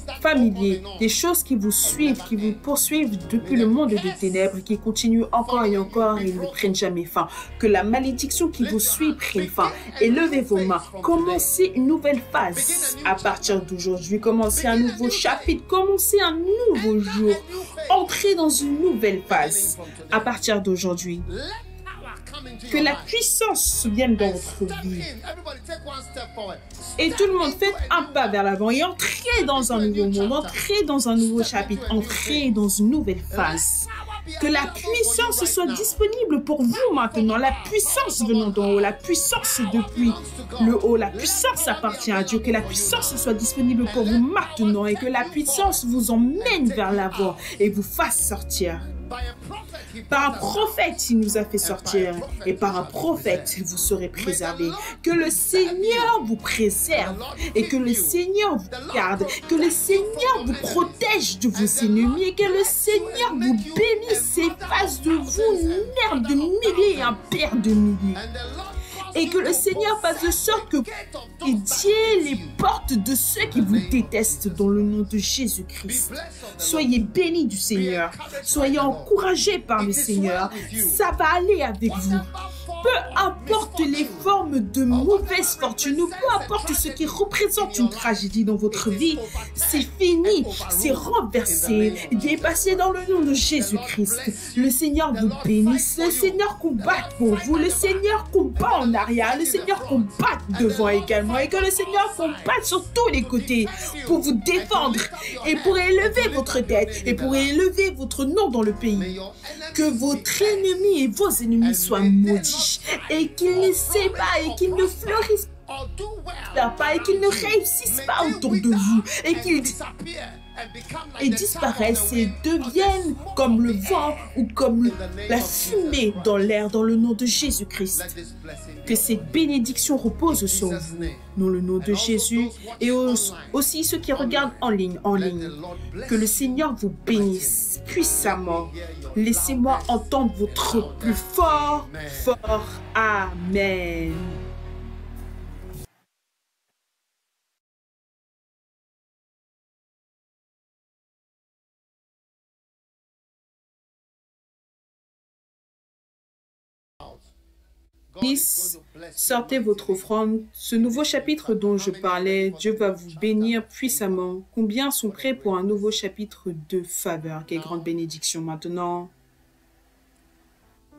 that familiers, go on and on. des choses qui vous suivent, qui vous poursuivent depuis le monde des ténèbres, qui continuent encore et encore et ne prennent jamais fin. Que la malédiction qui vous suit prenne fin. Élevez vos mains. Commencez une nouvelle phase à partir d'aujourd'hui. Commencez un nouveau chapitre. Commencez un nouveau jour. Entrez dans une nouvelle phase à partir d'aujourd'hui. Let power come into Que your la life. puissance vienne dans votre Step vie. in. Everybody take one step forward. Et tout le monde fait un pas vers l'avant et entrez dans un nouveau monde, entrez dans un nouveau chapitre, entrez dans une nouvelle phase. Que la puissance soit disponible pour vous maintenant, la puissance venant d'en haut, la puissance depuis le haut, la puissance appartient à Dieu, que la puissance soit disponible pour vous maintenant et que la puissance vous emmène vers l'avant et vous fasse sortir. By a prophet, he Par un brought us prophète, il nous a fait sortir. Et par un prophète, vous serez préservés. Que le Seigneur vous préserve. Et que le Seigneur vous garde. Que le Seigneur vous protège de vos ennemis. Et que le Seigneur vous bénisse et fasse de vous une mère de milliers et un père de milliers. and the Lord Et que le Seigneur fasse de sorte que édiez les portes de ceux qui vous détestent dans le nom de Jésus-Christ. Soyez bénis du Seigneur. Soyez encouragés par le Seigneur. Ça va aller avec vous. Peu importe les formes de mauvaise fortune, ou peu importe ce qui représente une tragédie dans votre vie, c'est fini, c'est renversé, dépassé dans le nom de Jésus-Christ. Le Seigneur vous bénisse, le Seigneur combatte pour vous, le Seigneur combat en arrière, le Seigneur combatte devant également, et que le Seigneur combatte sur tous les côtés pour vous défendre et pour élever votre tête et pour élever votre nom dans le pays. Que votre ennemi et vos ennemis soient maudits et qu'ils ne s'ébattent et qu'ils ne fleurissent or do well pas et qu'ils ne réussissent pas autour de vous et qu'ils disappear and become like et the disparaissent sound et of the wind, deviennent comme le vent ou comme la fumée dans l'air dans le nom de Let Jésus-Christ. this blessing be Que cette bénédiction repose sur vous dans le nom de Jésus et aussi ceux qui regardent en ligne. Que le Seigneur vous bénisse puissamment. Laissez-moi entendre votre plus fort. Amen. Sortez votre offrande. Ce nouveau chapitre dont je parlais, Dieu va vous bénir puissamment. Combien sont prêts pour un nouveau chapitre de faveur? Quelle grande bénédiction maintenant.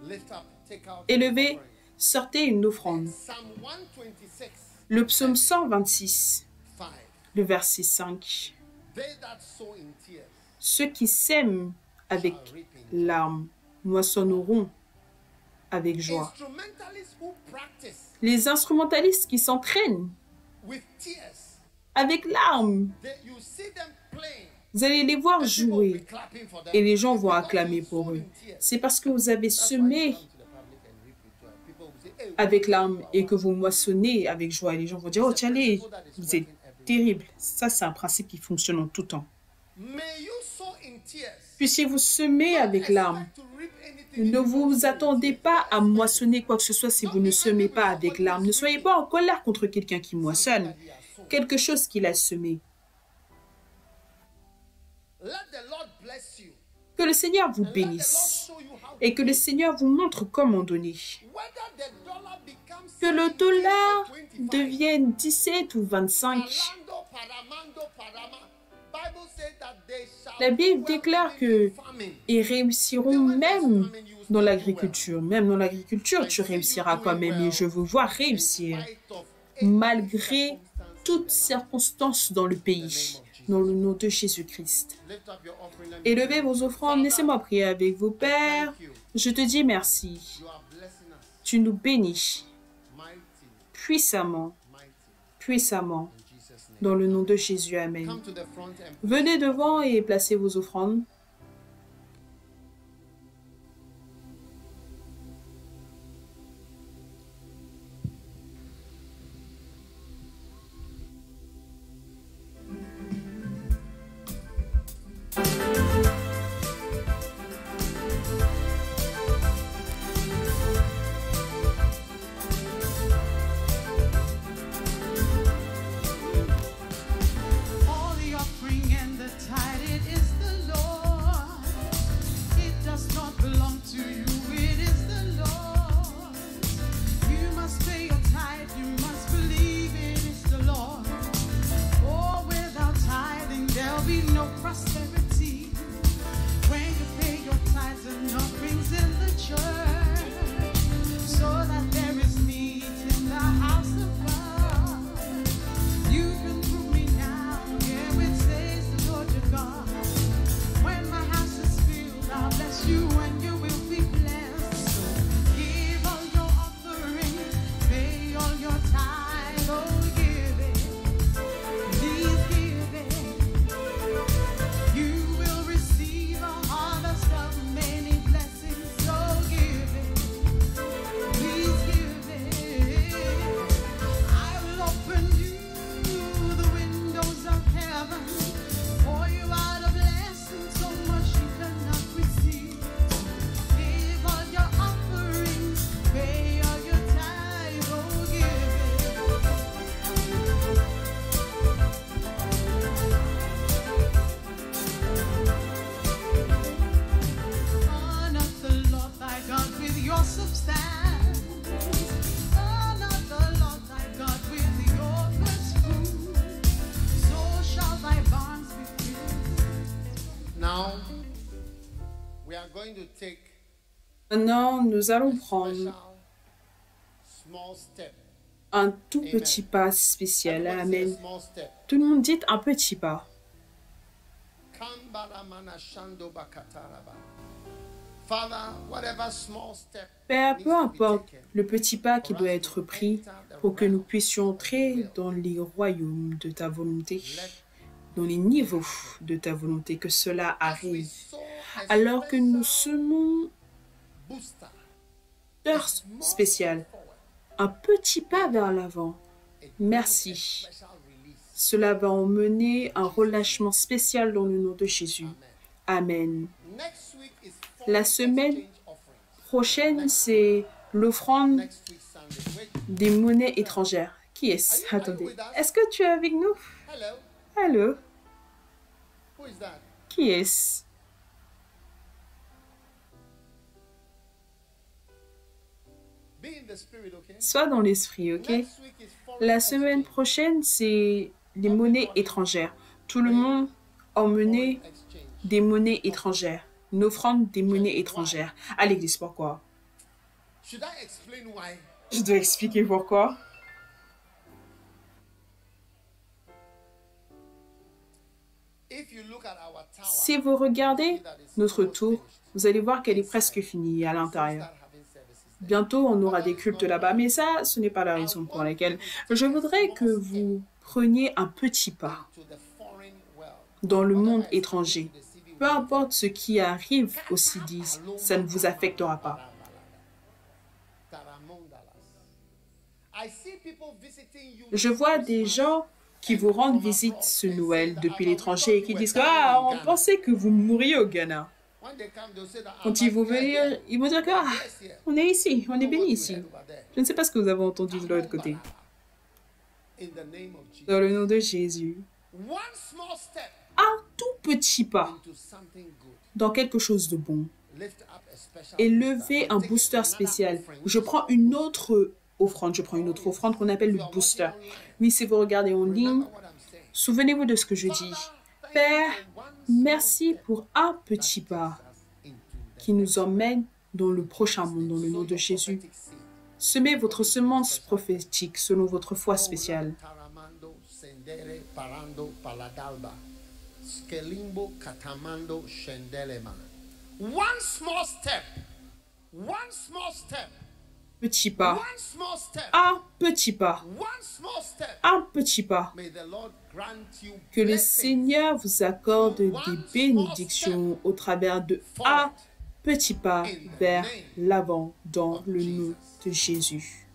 Lift up, take out Élevez sortez une offrande. Psalm 126, Le psaume 126, 5. le verset 5. They that sow in tears Ceux qui sèment avec shall reap in joy. larmes moissonneront avec joie. Instrumentalists who practice Les instrumentalistes qui s'entraînent with tears, avec larmes, you see them playing. vous allez les voir And people will be jouer clapping for them. et les gens It's vont because acclamer you pour sowed eux. in tears. C'est parce que vous avez That's why you semé come to the public and reap with joy. People will say, "Hey, avec larmes wow, et wow." que vous moissonnez avec joie. Et les gens vont dire, oh tiens, allez, vous êtes terrible. Ça, c'est un principe qui fonctionne en tout temps. May you sow in tears. Puis si vous semez avec larmes, Expect to reap anything ne if you don't vous sow in attendez tears. pas à moissonner quoi que ce soit si vous ne semez pas avec larmes. Ne soyez pas en colère contre quelqu'un qui moissonne, That he has sown. quelque chose qu'il a semé. Let the Lord bless you. Que le Seigneur vous And let the Lord bénisse show you how et to que le give. Seigneur vous montre comment donner. Whether the dollar becomes Que le 17 dollar or 25. devienne 17 ou 25. Alando paramando parama. Bible says that they shall La Bible do well déclare even que in famine. ils réussiront même dans l'agriculture. Même dans l'agriculture, tu réussiras quand même. Et je veux voir réussir In spite of any malgré circumstances toutes in the life. circonstances dans le pays. Dans le nom de Jésus-Christ. Lift up your offering and Élevez vos offrandes, laissez-moi prier avec vos pères. thank you. Je te dis merci. You are blessing us Tu nous bénis mighty, puissamment, mighty puissamment. in Jesus' name. Dans le nom de Jésus, Amen. Come to the front and Venez devant et placez vos offrandes. All the offering and the tithe, it is the Lord. It does not belong to you, it is the Lord. You must pay your tithe, you must believe it is the Lord. For without tithing, there'll be no prosperity. When you pay your tithes and offerings in the church, so that there is meat in the house of God. You can prove me now, yeah, it says the Lord your God. When my house is filled, I'll bless you and you will be blessed. So give all your offerings, pay all your tithe, oh give it, please give it. You will receive a harvest of many blessings, so give it, please give it. I will open you the windows of heaven, pour you out a blessing so much you cannot receive. Give all your offerings, pay all your tithe, oh give it. Honor the Lord thy God with your substance. Honor the Lord thy God with your first fruit. So shall thy barns be filled. now we are going to take Maintenant, nous allons a prendre special small step. un tout petit pas spécial. Everybody say a Amen. small step. Tout le monde dit un petit pas. Kambaramana shando bakataraba. Father, whatever small step Père, needs peu to be importe taken le petit pas qui for doit us être to pris enter the pour que nous realm puissions of entrer your will. dans les royaumes de ta volonté, Let dans les niveaux de ta volonté, que cela as we arrive. sow a Alors que nous special semons booster, heure spéciale, un petit pas vers l'avant. a Merci. special release. Cela va emmener un relâchement spécial dans le nom de Jésus. Amen. Next week is La foreign semaine exchange offerings. prochaine, c'est l'offrande Next week Sunday. Wait, des monnaies étrangères. Qui est-ce? Attendez. Est-ce que tu es avec nous? hello, Allô? who is that? Qui est-ce? Be in the spirit, okay? Sois dans l'esprit, ok? Next week is foreign La semaine exchange. prochaine, c'est les monnaies étrangères. Tout le monde emmener Foreign exchange. des monnaies étrangères. Une offrande des monnaies étrangères à l'église. Pourquoi? Je dois expliquer pourquoi. Si vous regardez notre tour, vous allez voir qu'elle est presque finie à l'intérieur. Bientôt, on aura des cultes là-bas, mais ça, ce n'est pas la raison pour laquelle. Je voudrais que vous preniez un petit pas dans le monde étranger. Peu importe ce qui arrive au CIDI, ça ne vous affectera pas. Je vois des gens qui vous rendent visite ce Noël depuis l'étranger et qui disent « Ah, on pensait que vous mourriez au Ghana. » Quand ils vont venir, ils vont dire que ah, on est ici, on est béni ici. Je ne sais pas ce que vous avez entendu de l'autre côté. Dans le nom de Jésus, un tout petit pas dans quelque chose de bon. Et levez un booster spécial. Je prends une autre offrande qu'on appelle le booster. Oui, si vous regardez en ligne, souvenez-vous de ce que je dis. Père, merci pour un petit pas qui nous emmène dans le prochain monde, dans le nom de Jésus. Semez votre semence prophétique selon votre foi spéciale. Petit pas, un petit pas, un petit pas. Que le Seigneur vous accorde des bénédictions au travers de un petit pas vers l'avant dans le nom de Jésus.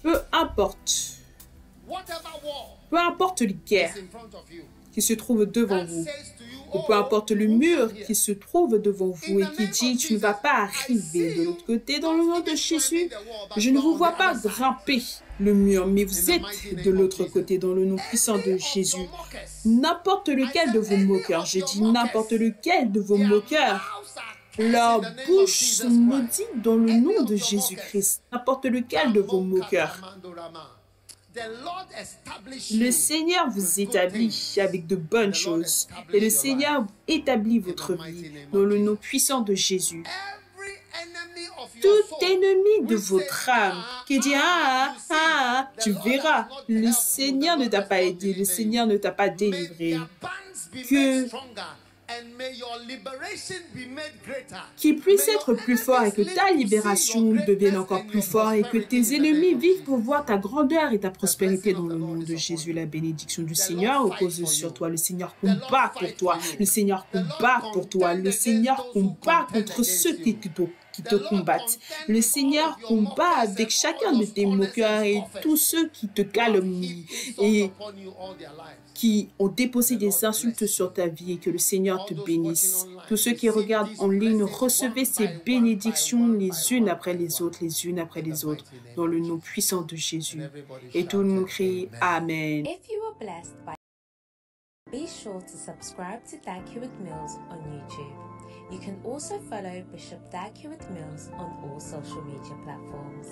Peu importe les guerres qui se trouvent devant vous, ou peu importe le mur qui se trouve devant vous et qui dit « Tu ne vas pas arriver de l'autre côté dans le nom de Jésus. Je ne vous vois pas grimper le mur, mais vous êtes de l'autre côté dans le nom puissant de Jésus. » N'importe lequel de vos moqueurs, j'ai dit n'importe lequel de vos moqueurs, leur bouche se maudit dans le nom de Jésus-Christ. N'importe lequel de vos moqueurs. Le Seigneur vous établit avec de bonnes choses et le Seigneur établit votre vie dans le nom puissant de Jésus. Tout ennemi de votre âme qui dit « Ah, tu verras, le Seigneur ne t'a pas aidé, le Seigneur ne t'a pas délivré. » Qu'il puisse être plus fort et que ta libération devienne encore plus forte et que tes ennemis vivent pour voir ta grandeur et ta prospérité dans le nom de Jésus. La bénédiction du Seigneur repose sur toi. Le Seigneur combat pour toi. Le Seigneur combat pour toi. Le Seigneur combat contre ceux qui te combattent. Le Seigneur combat avec chacun de tes moqueurs et tous ceux qui te calomnient et qui ont déposé des insultes sur ta vie et que le Seigneur te bénisse. Tous ceux qui regardent en ligne, recevez ces bénédictions les unes après les autres, dans le nom puissant de Jésus. Et tout le monde crie Amen. If you were blessed by, be sure to subscribe to Dag Hewitt Mills on YouTube. You can also follow Bishop Dag Hewitt Mills on all social media platforms.